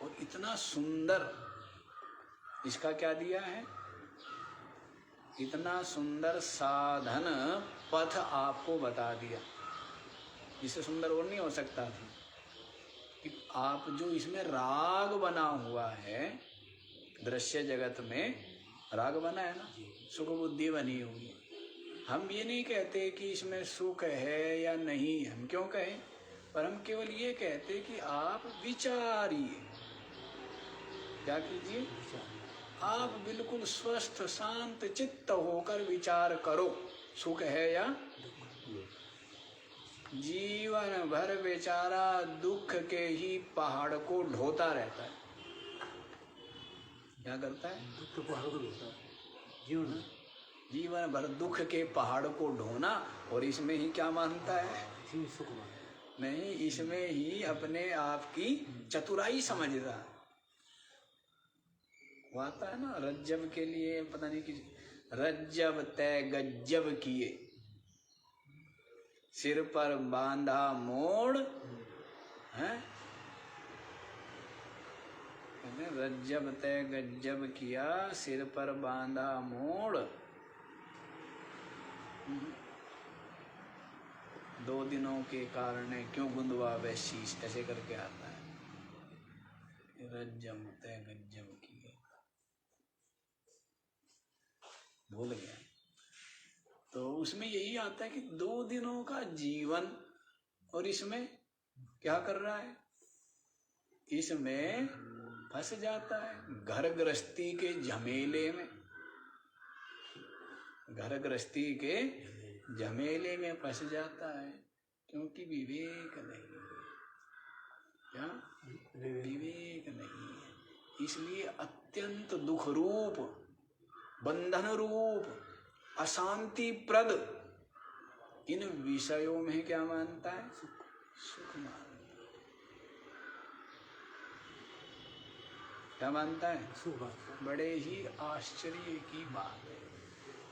और इतना सुंदर इसका क्या दिया है? इतना सुंदर साधन पथ आपको बता दिया, इससे सुंदर और नहीं हो सकता था। कि आप जो इसमें राग बना हुआ है, दृश्य जगत में राग बना है ना, सुख बुद्धि बनी हुई है। हम ये नहीं कहते कि इसमें सुख है या नहीं, हम क्यों कहें? पर हम केवल ये कहते कि आप विचारिए। क्या कीजिए? आप बिल्कुल स्वस्थ शांत चित्त होकर विचार करो, सुख है या जीवन भर बेचारा दुख के ही पहाड़ को ढोता रहता है। क्या करता है? दुख तो पहाड़ों को ढोता है जीवन जीवन भर दुख के पहाड़ को ढोना, और इसमें ही क्या मानता है? इसी में सुख मानता है। नहीं, इसमें ही अपने आप की चतुराई समझता है। वो आता है ना रज्जब के लिए, पता नहीं किस रज्जब तय गज्जब किए, सिर पर बांधा मोड़ है, रज्जब तय गज्जब किया, सिर पर बांधा मोड़, 2 दिनों के कारण क्यों गुंदवा वह शीश, ऐसे करके आता है। रज्जब तय गज्जब किए, भूल गया। तो उसमें यही आता है कि 2 दिनों का जीवन, और इसमें क्या कर रहा है? इसमें फंस जाता है घर गृहस्थी के झमेले में, घर गृहस्थी के झमेले में फंस जाता है, क्योंकि विवेक नहीं है। क्या? विवेक नहीं है। इसलिए अत्यंत दुख रूप, बंधन रूप, अशांति प्रद इन विषयों में क्या मानता है? सुख मानता है। क्या मानता है? सुख। बड़े ही आश्चर्य की बात है।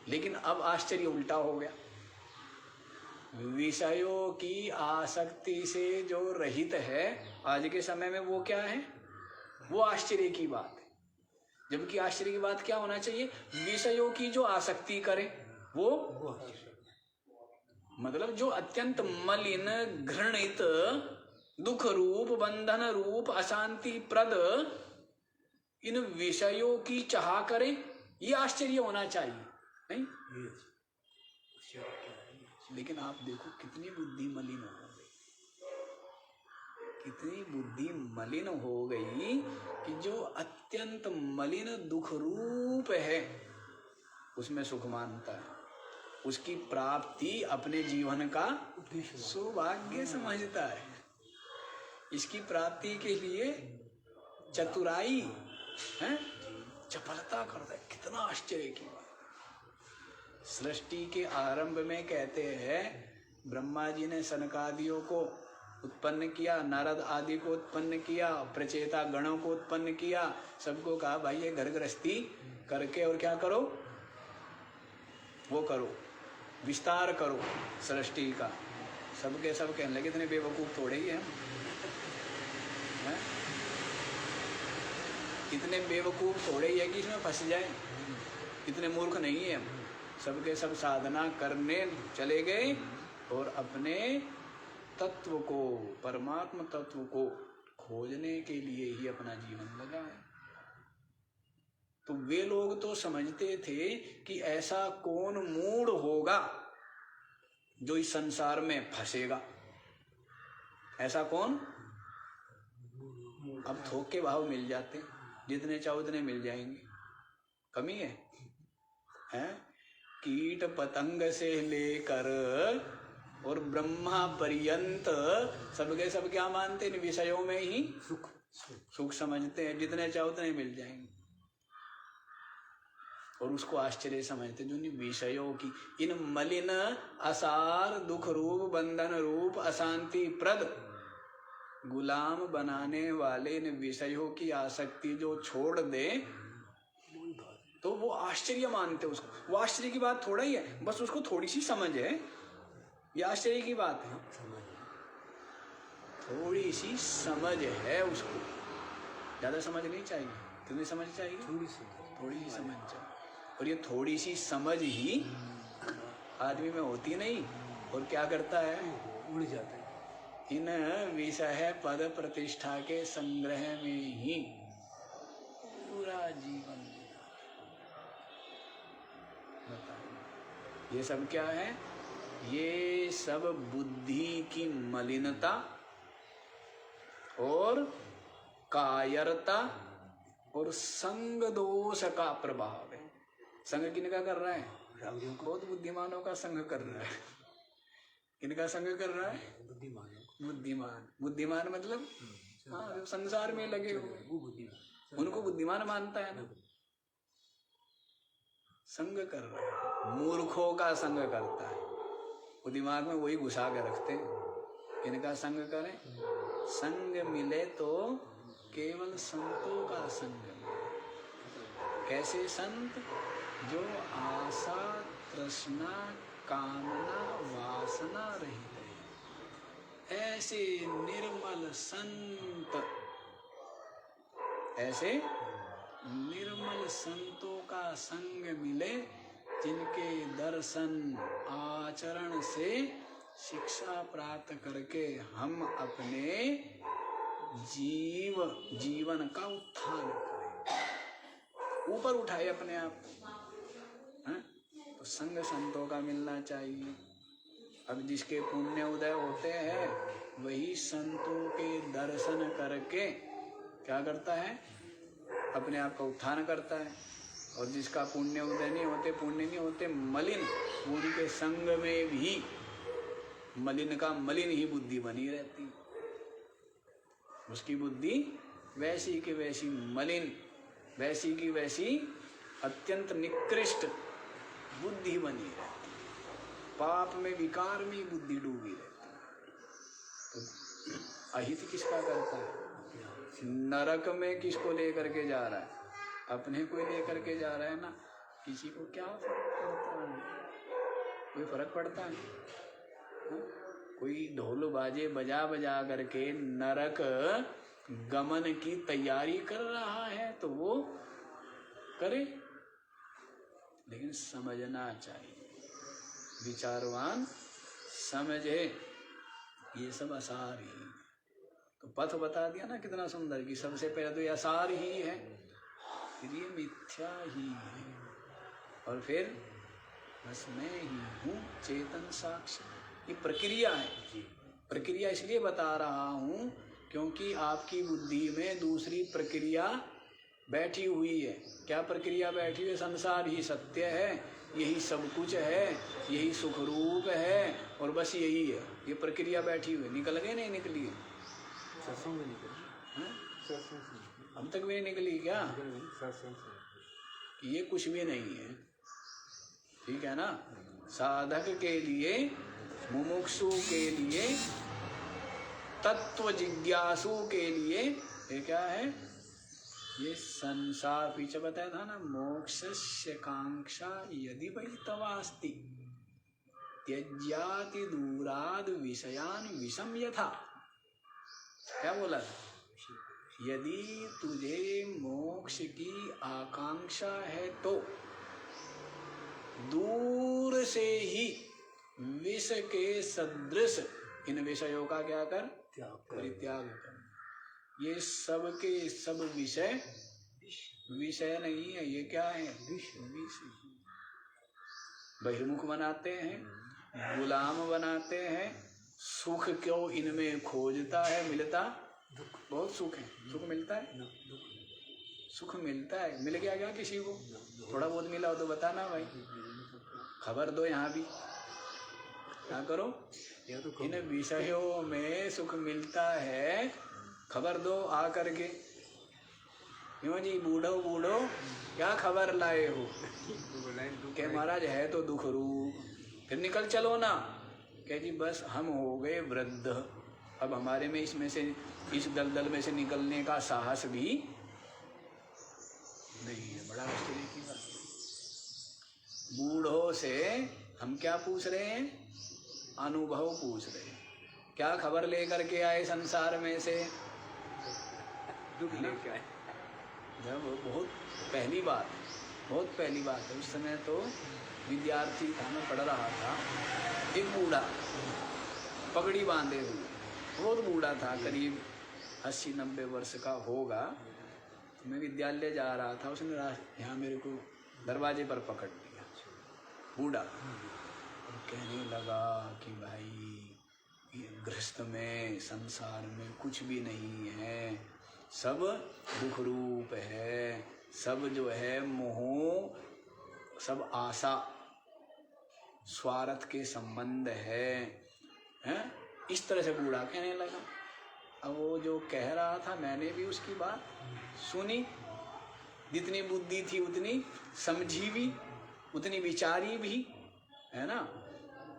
लेकिन अब आश्चर्य उल्टा हो गया। विषयों की आसक्ति से जो रहित है आज के समय में, वो क्या है? वो आश्चर्य की बात है। जबकि आश्चर्य की बात क्या होना चाहिए? विषयों की जो आसक्ति करे वो मतलब जो अत्यंत मलिन, घृणित, दुख रूप, बंधन रूप, अशांति प्रद इन विषयों की चाह करे, ये आश्चर्य होना चाहिए, नहीं? लेकिन आप देखो कितनी बुद्धि मलिन हो गई, कितनी बुद्धि मलिन हो गई कि जो अत्यंत मलिन दुख रूप है उसमें सुख मानता है, उसकी प्राप्ति अपने जीवन का सौभाग्य समझता है, इसकी प्राप्ति के लिए चतुराई है, चपलता करता है। कितना आश्चर्य की बात। सृष्टि के आरंभ में कहते हैं ब्रह्मा जी ने सनकादियों को उत्पन्न किया, नारद आदि को उत्पन्न किया, प्रचेता गणों को उत्पन्न किया, सबको कहा भाई ये घर गृहस्थी करके और क्या करो, वो करो, विस्तार करो सृष्टि का। सबके सब कहने लगे इतने बेवकूफ थोड़े ही हैं, इतने बेवकूफ थोड़े ही है कि इसमें फंस जाए, इतने मूर्ख नहीं है हम। सबके सब साधना करने चले गए और अपने तत्व को, परमात्मा तत्व को खोजने के लिए ही अपना जीवन लगाए। तो वे लोग तो समझते थे कि ऐसा कौन मूढ़ होगा जो इस संसार में फंसेगा, ऐसा कौन? अब थोक के भाव मिल जाते, जितने चाहो उतने मिल जाएंगे, कमी है, हैं? कीट पतंग से लेकर और ब्रह्मा पर्यंत सबके सब क्या मानते हैं? विषयों में ही सुख समझते हैं, जितने चाहो उतने मिल जाएंगे, और उसको आश्चर्य समझते जो इन विषयों की, इन मलिन, असार, दुख रूप, बंधन रूप, अशांति प्रद गुलाम बनाने वाले इन विषयों की आसक्ति जो छोड़ दे तो वो आश्चर्य मानते उसको। वो आश्चर्य की बात थोड़ा ही है, बस उसको थोड़ी सी समझ है, ये आश्चर्य की बात है, थोड़ी सी समझ है उसको, ज्यादा समझ नहीं चाहिए। कितनी समझ चाहिए? थोड़ी सी समझ चाहिए। और ये थोड़ी सी समझ ही आदमी में होती नहीं, और क्या करता है? उड़ जाता है। इन विषय पद प्रतिष्ठा के संग्रह में ही पूरा जीवन बताइए। ये सब क्या है? ये सब बुद्धि की मलिनता और कायरता और संग दोष का प्रभाव है। संग किनका कर रहा है? बहुत बुद्धिमानों का संग कर रहा है। किनका संग कर रहा है? बुद्धिमान। बुद्धिमान मतलब हाँ, जो संसार में लगे हुए उनको बुद्धिमान मानता है ना। संग कर रहा है, मूर्खों का संग करता है। वो दिमाग में वही घुसा के रखते हैं, इनका संग करें, संग मिले तो केवल संतों का संग मिले। कैसे संत? जो आशा तृष्णा कामना वासना रहित है, ऐसे निर्मल संत, ऐसे निर्मल संतों का संग मिले, जिनके दर्शन आचरण से शिक्षा प्राप्त करके हम अपने जीवन का उत्थान करें, ऊपर उठाए अपने आप को। तो संग संतों का मिलना चाहिए। अब जिसके पुण्य उदय होते हैं वही संतों के दर्शन करके क्या करता है? अपने आप का उत्थान करता है। और जिसका पुण्य उदय नहीं होते, मलिन, गुरु के संग में भी मलिन का मलिन ही बुद्धि बनी रहती है। उसकी बुद्धि वैसी की वैसी मलिन, वैसी की वैसी अत्यंत निकृष्ट बुद्धि बनी रहती है। पाप में, विकार में बुद्धि डूबी रहती है। तो अहित किसका करता है? नरक में किसको लेकर के जा रहा है? अपने को लेकर के जा रहा है ना। किसी को क्या फर्क पड़ता है? कोई फर्क पड़ता है? कोई ढोल बाजे बजा बजा करके नरक गमन की तैयारी कर रहा है तो वो करे, लेकिन समझना चाहिए, विचारवान समझे ये सब आसार ही। तो पथ बता दिया ना कितना सुंदर, कि सबसे पहले तो ये आसार ही है, फिर ये मिथ्या ही है, और फिर बस मैं ही हूँ चेतन साक्षी। ये प्रक्रिया है। प्रक्रिया इसलिए बता रहा हूँ क्योंकि आपकी बुद्धि में दूसरी प्रक्रिया बैठी हुई है। क्या प्रक्रिया बैठी हुई है? संसार ही सत्य है, यही सब कुछ है, यही सुख रूप है, और बस यही है। ये प्रक्रिया बैठी हुई, निकल गई नहीं निकली है? सत्संग में निकली, अब तक भी नहीं निकली क्या? कि ये कुछ भी नहीं है, ठीक है ना। साधक के लिए, मुमुक्षु के लिए, तत्व जिज्ञासु के लिए ये क्या है? ये संसार, पीछे बताया था ना, मोक्षस्य कांक्षा यदि वै तवास्ति त्यज्याति दूराद विषयान विषम यथा। क्या बोला? यदि तुझे मोक्ष की आकांक्षा है तो दूर से ही विष के सदृश इन विषयों का क्या कर? परित्याग कर। ये सब के सब विषय विषय नहीं है, ये क्या है? विष। बहिर्मुख बनाते हैं, गुलाम बनाते हैं। सुख क्यों इनमें खोजता है? मिलता बहुत सुख है, सुख मिलता है, सुख मिलता है। मिल गया क्या किसी को? थोड़ा बहुत मिला हो तो बताना भाई, खबर दो। यहाँ भी क्या करो, इन विषयों में सुख मिलता है, खबर दो आ करके। क्यों जी बूढ़ो क्या खबर लाए हो? के महाराज है तो दुख रूप। फिर निकल चलो ना। कह जी बस हम हो गए वृद्ध, अब हमारे में इसमें से, इस दलदल में से निकलने का साहस भी नहीं है। बड़ा आश्चर्य की बात। बूढ़ों से हम क्या पूछ रहे हैं? अनुभव पूछ रहे हैं। क्या खबर लेकर के आए संसार में से? दुख लेके आए। जब बहुत पहली बात है, उस समय तो विद्यार्थी था, मैं पढ़ रहा था। एक बूढ़ा पगड़ी बांधे हुए, बहुत बूढ़ा था, करीब 80-90 वर्ष का होगा। तो मैं विद्यालय जा रहा था, उसने यहाँ मेरे को दरवाजे पर पकड़ लिया, बूढ़ा, और कहने लगा कि भाई ये गृहस्थ में, संसार में कुछ भी नहीं है, सब दुख रूप है, सब जो है मोह, सब आशा, स्वार्थ के संबंध है? इस तरह से बूढ़ा कहने लगा। अब वो जो कह रहा था, मैंने भी उसकी बात सुनी, जितनी बुद्धि थी उतनी समझी भी, उतनी विचारी भी, है ना।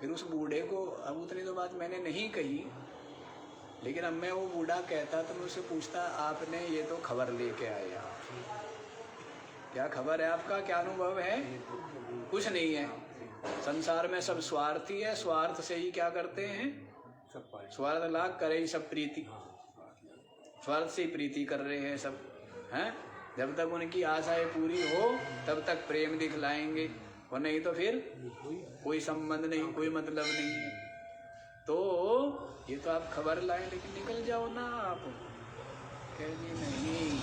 फिर उस बूढ़े को, अब उतनी तो बात मैंने नहीं कही, लेकिन अब मैं वो बूढ़ा कहता तो मैं उससे पूछता, आपने ये तो खबर लेके आए आप, क्या खबर है आपका, क्या अनुभव है? कुछ नहीं है। संसार में सब स्वार्थी है, स्वार्थ से ही क्या करते हैं, स्वार्थ लाख करे ही सब प्रीति, स्वार्थ से ही प्रीति कर रहे हैं सब, हैं। जब तक उनकी आशाएं पूरी हो तब तक प्रेम दिखलाएंगे, और नहीं तो फिर कोई संबंध नहीं, कोई मतलब नहीं है। तो ये तो आप खबर लाए, लेकिन निकल जाओ ना आप। कह जी नहीं,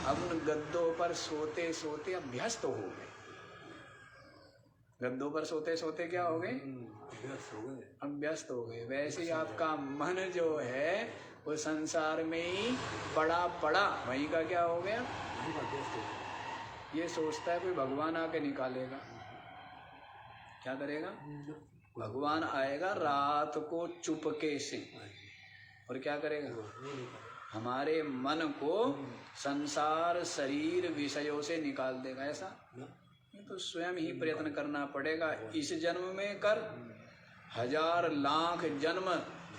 अब उन गद्दों पर सोते सोते अभ्यस्त हो गए। गद्दों पर सोते सोते क्या हो गए, अभ्यस्त हो गए। वैसे ही आपका मन जो है वो संसार में ही पड़ा पड़ा वहीं का क्या हो गया, ये सोचता है कोई भगवान आके निकालेगा। क्या करेगा, भगवान आएगा रात को चुपके से, और क्या करेगा, हमारे मन को संसार शरीर विषयों से निकाल देगा। ऐसा ये तो स्वयं ही प्रयत्न करना पड़ेगा। इस जन्म में कर, 1000 लाख जन्म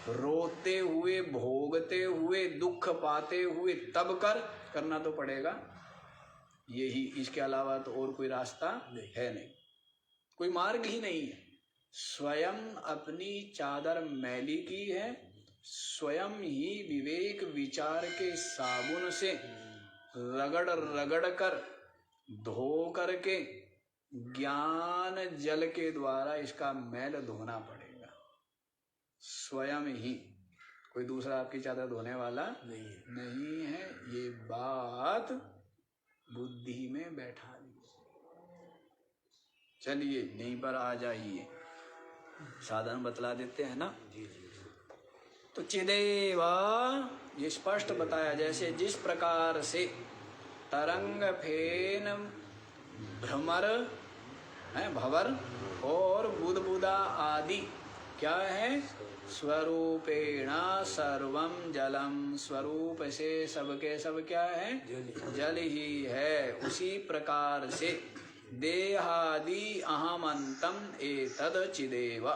रोते हुए, भोगते हुए, दुख पाते हुए तब करना तो पड़ेगा यही। इसके अलावा तो और कोई रास्ता है नहीं, कोई मार्ग ही नहीं है। स्वयं अपनी चादर मैली की है, स्वयं ही विवेक विचार के साबुन से रगड़ रगड़ कर, धो करके, ज्ञान जल के द्वारा इसका मैल धोना पड़ेगा। स्वयं ही, कोई दूसरा आपकी चादर धोने वाला नहीं है। ये बात बुद्धि में बैठा ली। चलिए यहीं पर आ जाइए, साधन बतला देते हैं ना। तो चिदेवा ये स्पष्ट बताया, जैसे जिस प्रकार से तरंग, फेन, भ्रमर है, भवर और बुदबुदा आदि क्या है, स्वरूपेणा सर्वम जलम, स्वरूप से सबके सब क्या है, जल ही है। उसी प्रकार से देहादि अहमंतम एतद चिदेव,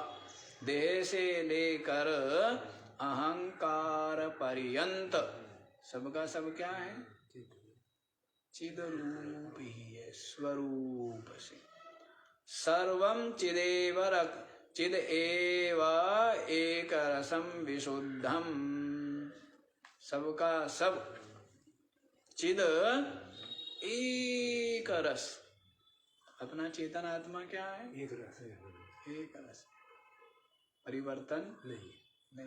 देह से लेकर अहंकार पर्यंत सबका सब क्या है, चिद रूप ही है, स्वरूप से। सर्वम चिदेव चिद एव एक रसम विशुद्धम, सबका सब चिद एक रस। अपना चेतन आत्मा क्या है, एक रस है, एक रस, परिवर्तन नहीं है,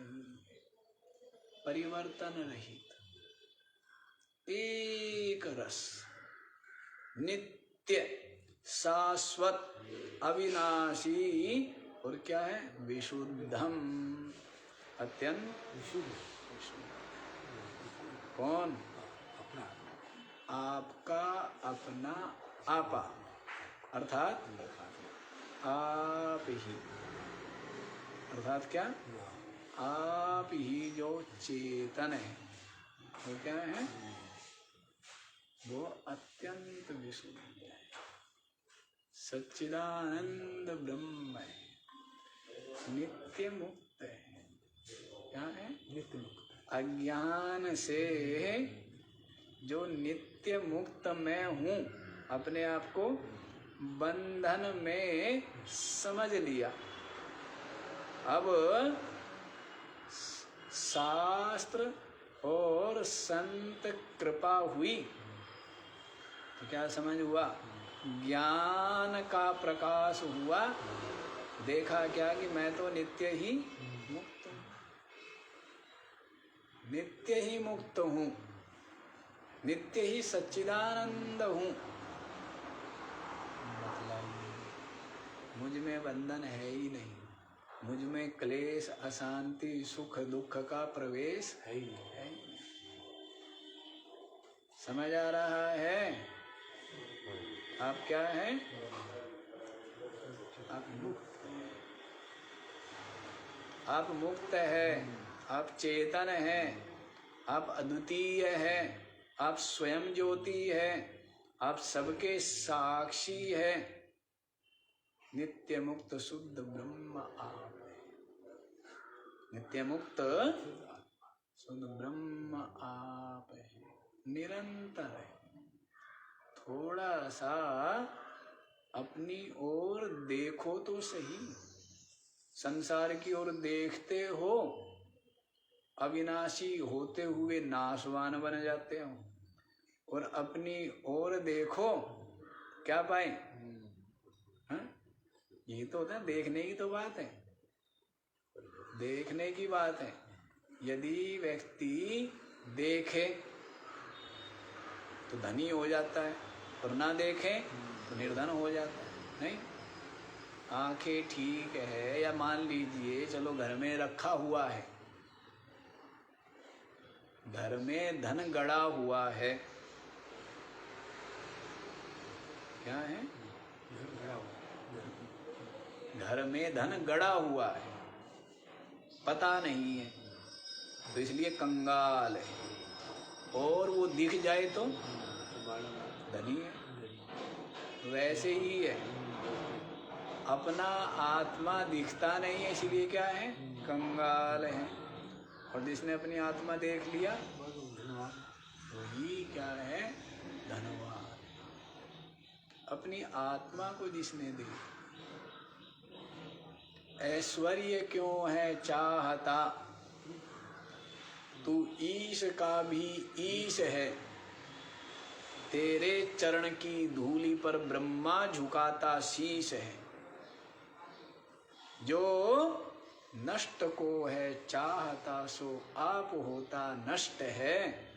परिवर्तन रहित, एक रस, नित्य, शाश्वत, अविनाशी, और क्या है, विशुद्धम, अत्यंत विशुद्ध। कौन, अपना, आपका अपना आपा, अर्थात आप ही, अर्थात क्या, आप ही जो चेतन है वो क्या है, वो अत्यंत विशुद्ध है, सच्चिदानंद ब्रह्म है, नित्य मुक्त है। क्या है, नित्य मुक्त। अज्ञान से जो नित्य मुक्त मैं हूँ, अपने आप को बंधन में समझ लिया। अब शास्त्र और संत कृपा हुई तो क्या समझ हुआ, ज्ञान का प्रकाश हुआ। देखा क्या कि मैं तो नित्य ही मुक्त हूँ, नित्य ही मुक्त हूँ, नित्य ही सच्चिदानंद हूँ। मुझ में बंधन है ही नहीं, मुझ में क्लेश, अशांति, सुख दुख का प्रवेश है ही नहीं। समझ आ रहा है? आप क्या है, आप मुक्त हैं, आप मुक्त है, आप चेतन है, आप अद्वितीय है, आप स्वयं ज्योति है, आप सबके साक्षी है। नित्य मुक्त शुद्ध ब्रह्म आप है। नित्य मुक्त शुद्ध ब्रह्म आप है, निरंतर है। थोड़ा सा अपनी ओर देखो तो सही, संसार की ओर देखते हो, अविनाशी होते हुए नाशवान बन जाते हो, और अपनी ओर देखो क्या पाए? हाँ? ये तो होता है, देखने की तो बात है, देखने की बात है। यदि व्यक्ति देखे तो धनी हो जाता है, और ना देखे तो निर्धन हो जाता है। नहीं, आंखें ठीक है, या मान लीजिए चलो घर में रखा हुआ है, घर में धन गड़ा हुआ है, क्या है? घर में धन गड़ा हुआ है, पता नहीं है, तो इसलिए कंगाल है, और वो दिख जाए तो धनी है। वैसे ही है, अपना आत्मा दिखता नहीं है, इसलिए क्या है? कंगाल है। और जिसने अपनी आत्मा देख लिया वही क्या है? धनवान। अपनी आत्मा को जिसने देखा, ऐश्वर्य क्यों है चाहता, तू ईश का भी ईश है, तेरे चरण की धूलि पर ब्रह्मा झुकाता शीश है। जो नष्ट को है चाहता, सो आप होता नष्ट है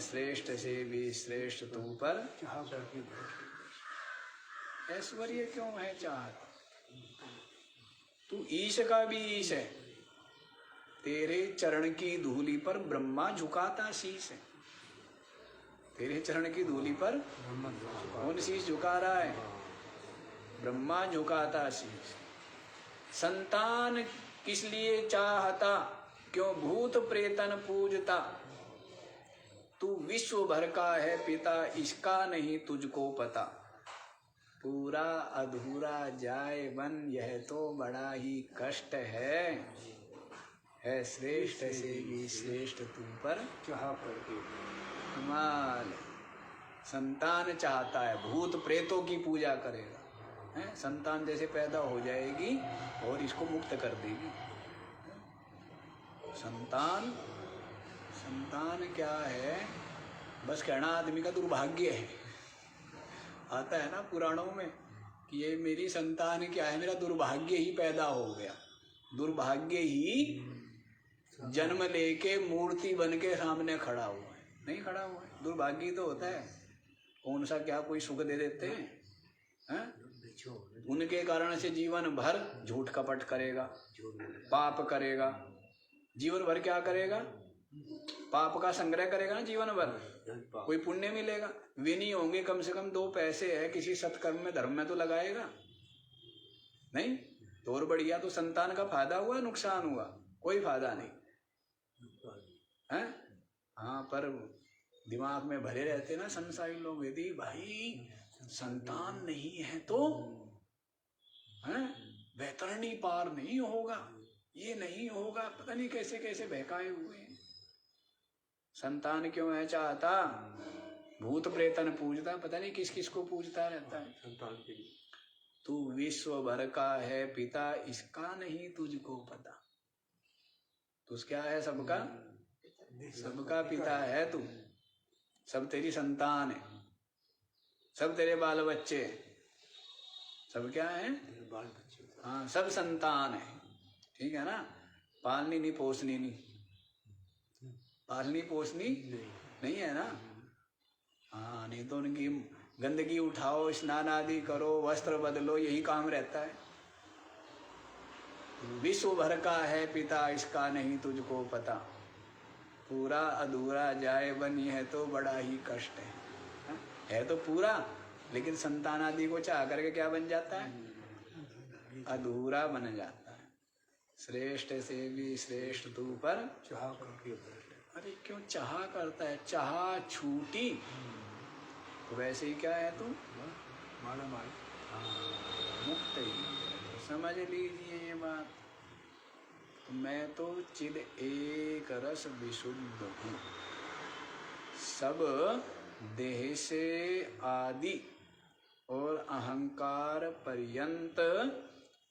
श्रेष्ठ से भी श्रेष्ठ तू पर। ऐश्वर्य क्यों है चाहता, तू ईश का भी ईश है, तेरे चरण की धूलि पर ब्रह्मा झुकाता शीश है। तेरे चरण की धूलि पर कौन शीश झुका रहा है? ब्रह्मा झुकाता शीश। संतान किस लिए चाहता, क्यों भूत प्रेतन पूजता, तू विश्व भर का है पिता, इसका नहीं तुझको पता। पूरा अधूरा जाए बन, यह तो बड़ा ही कष्ट है श्रेष्ठ से भी श्रेष्ठ तू पर कमाल। संतान चाहता है, भूत प्रेतों की पूजा करेगा, है? संतान जैसे पैदा हो जाएगी और इसको मुक्त कर देगी। संतान क्या है? बस कहना आदमी का दुर्भाग्य है। आता है ना पुराणों में कि ये मेरी संतान क्या है, मेरा दुर्भाग्य ही पैदा हो गया। दुर्भाग्य ही जन्म लेके मूर्ति बन के सामने खड़ा हुआ है। नहीं खड़ा हुआ है, दुर्भाग्य तो होता है। कौन सा क्या कोई सुख दे देते हैं? उनके कारण से जीवन भर झूठ कपट करेगा, पाप करेगा, जीवन भर क्या करेगा? पाप का संग्रह करेगा ना जीवन भर, कोई पुण्य मिलेगा? विनी होंगे, कम से कम 2 पैसे है किसी सत्कर्म में, धर्म में तो लगाएगा नहीं? तो और बढ़िया, तो संतान का फायदा हुआ, नुकसान हुआ? कोई फायदा नहीं है। हाँ, पर दिमाग में भरे रहते ना संसारी लोग, यदि भाई संतान नहीं है तो हैं, वैतरणी पार नहीं होगा, ये नहीं होगा, पता नहीं कैसे कैसे बहकाए हुए हैं। संतान क्यों है चाहता, भूत प्रेतन पूजता, पता नहीं किस किस को पूजता रहता है। संतान के लिए तू विश्व भर का है पिता, इसका नहीं तुझको पता। तू क्या है? सबका सबका पिता है तू, सब तेरी संतान है, सब तेरे बाल बच्चे, सब क्या है? बाल बच्चे। हाँ, सब संतान है, ठीक है ना? पालनी नहीं, पोसनी नहीं, पालनी पोसनी नहीं है ना? हाँ, नहीं तो उनकी गंदगी उठाओ, स्नान आदि करो, वस्त्र बदलो, यही काम रहता है। विश्व भर का है पिता, इसका नहीं तुझको पता। पूरा अधूरा जाए बन, यह तो बड़ा ही कष्ट है तो पूरा, लेकिन संतान आदि को चाह करके क्या बन जाता है? अधूरा बन जाता है। श्रेष्ठ से भी श्रेष्ठ तू पर। अरे क्यों चाह करता है? चाह छूटी तो वैसे ही क्या है तू? मुक्त ही है। समझ लीजिए ये बात। तो मैं तो चिद एक रस विशुद्ध हूँ, सब देह से आदि और अहंकार पर्यंत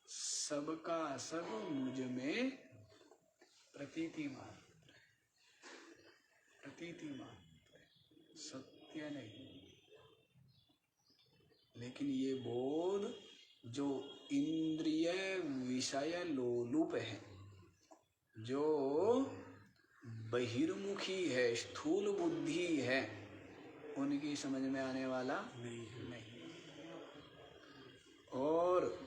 सबका सब मुझ में प्रतीति मात्र, प्रतीति मात्र, सत्य नहीं। लेकिन ये बोध जो इंद्रिय विषय लोलुप है, जो बहिर्मुखी है, स्थूल बुद्धि है, उनकी समझ में आने वाला नहीं। और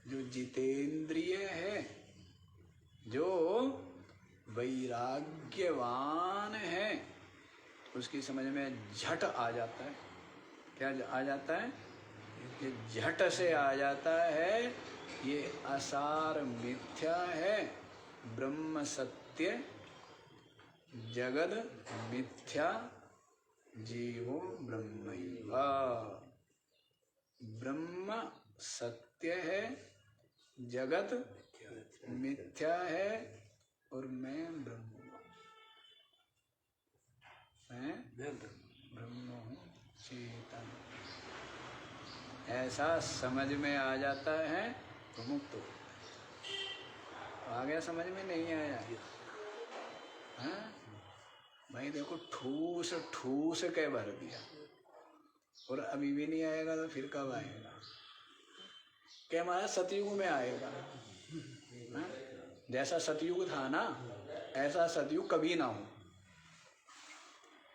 जो जितेंद्रिय है, जो वैराग्यवान है, उसकी समझ में झट आ जाता है। क्या आ जाता है? ये झट से आ जाता है, ये असार मिथ्या है, ब्रह्म सत्य, जगद मिथ्या, जीवो ब्रह्मैव। ब्रह्म सत्य है, जगत मिथ्या है, और मैं ब्रह्म हूँ। मैं ब्रह्म हूँ, चेतन। ऐसा समझ में आ जाता है तो मुक्त हो। आ गया समझ में? नहीं आया? हाँ भाई देखो, ठूस ठूस के भर दिया, और अभी भी नहीं आएगा तो फिर कब आएगा? क्या हमारा सतयुग में आएगा? हाँ? जैसा सतयुग था ना, ऐसा सतयुग कभी ना हो।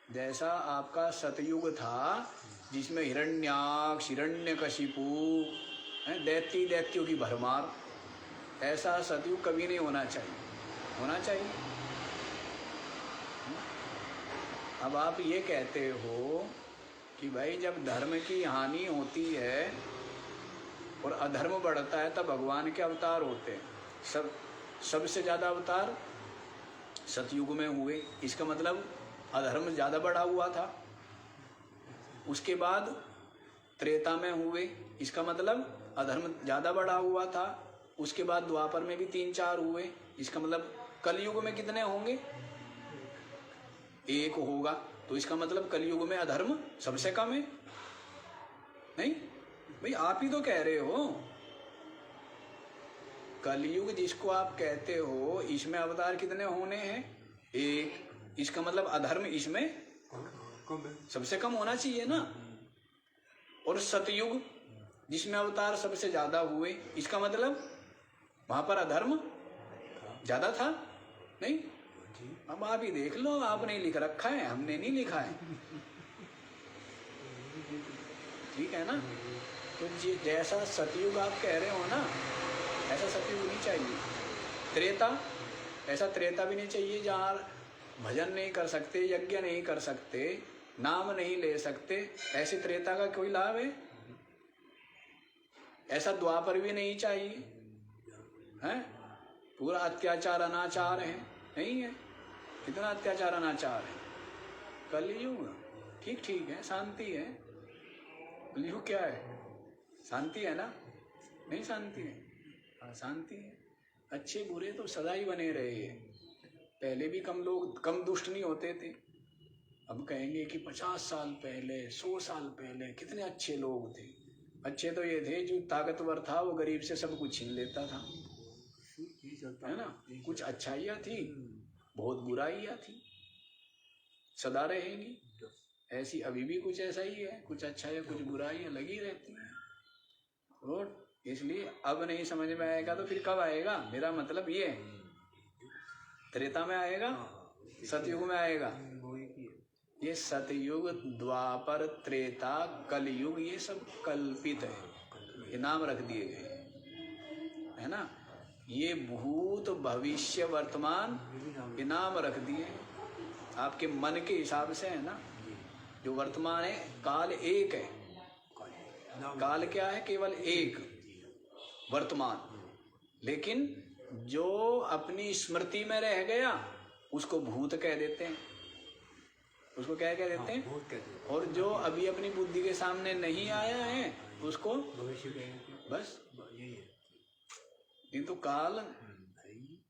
जैसा आपका सतयुग था, जिसमें हिरण्याक्ष, हिरण्यकशिपु, दैत्यों की भरमार, ऐसा सतयुग कभी नहीं होना चाहिए। होना चाहिए। अब आप ये कहते हो कि भाई जब धर्म की हानि होती है और अधर्म बढ़ता है तब भगवान के अवतार होते हैं। सबसे ज़्यादा अवतार सतयुग में हुए, इसका मतलब अधर्म ज़्यादा बढ़ा हुआ था। उसके बाद त्रेता में हुए, इसका मतलब अधर्म ज़्यादा बढ़ा हुआ था। उसके बाद द्वापर में भी 3-4 हुए, इसका मतलब कलयुग में कितने होंगे? 1 होगा। तो इसका मतलब कलयुग में अधर्म सबसे कम है। नहीं भाई, आप ही तो कह रहे हो। कलयुग जिसको आप कहते हो, इसमें अवतार कितने होने हैं? 1। इसका मतलब अधर्म इसमें सबसे कम होना चाहिए ना। और सतयुग जिसमें अवतार सबसे ज्यादा हुए, इसका मतलब वहां पर अधर्म ज्यादा था। नहीं? अब आप ही देख लो, आपने लिख रखा है, हमने नहीं लिखा है। ठीक है ना? तो जैसा सतयुग आप कह रहे हो ना, ऐसा सतयुग नहीं चाहिए। त्रेता, ऐसा त्रेता भी नहीं चाहिए जहाँ भजन नहीं कर सकते, यज्ञ नहीं कर सकते, नाम नहीं ले सकते। ऐसे त्रेता का कोई लाभ है? ऐसा द्वापर भी नहीं चाहिए। हैं? पूरा अत्याचार अनाचार है, नहीं है? कितना अत्याचार अनाचार है। कलयुग ठीक है, शांति है। कलयुग क्या है? शांति है ना? नहीं शांति है? हाँ शांति है। अच्छे बुरे तो सदा ही बने रहे हैं। पहले भी कम दुष्ट नहीं होते थे। अब कहेंगे कि 50 साल पहले, 100 साल पहले कितने अच्छे लोग थे। अच्छे तो ये थे, जो ताकतवर था वो गरीब से सब कुछ छीन लेता था, है ना? कुछ अच्छाइयाँ थी, बहुत बुराइयाँ थी, सदा रहेंगी। ऐसी अभी भी कुछ ऐसा ही है, कुछ अच्छाइयाँ कुछ बुराइयाँ लगी रहती हैं। और इसलिए अब नहीं समझ में आएगा तो फिर कब आएगा? मेरा मतलब ये है, त्रेता में आएगा, सतयुग में आएगा। ये सतयुग, द्वापर, त्रेता, कलयुग, ये सब कल्पित है, ये नाम रख दिए गए, है ना? ये भूत, भविष्य, वर्तमान, ये नाम रख दिए आपके मन के हिसाब से, है ना? जो वर्तमान है, काल एक है। काल क्या है? केवल एक वर्तमान। लेकिन जो अपनी स्मृति में रह गया उसको भूत कह देते हैं। उसको क्या कहते हैं? बहुत कहते हैं। और जो अभी अपनी बुद्धि के सामने नहीं आया है उसको भविष्य कहेंगे। बस। यही है। किंतु काल,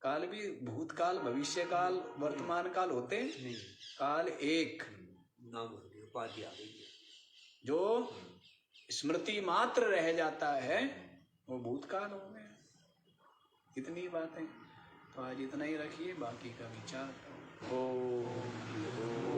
काल भी भूतकाल, भविष्य काल, वर्तमान काल होते नहीं, काल एक। नाम हो गया, उपाधि आ गई है। जो स्मृति मात्र रह जाता है वो भूतकाल हो गया। इतनी बातें। तो आज इतना ही रखिए, बाकी का विचार। ओ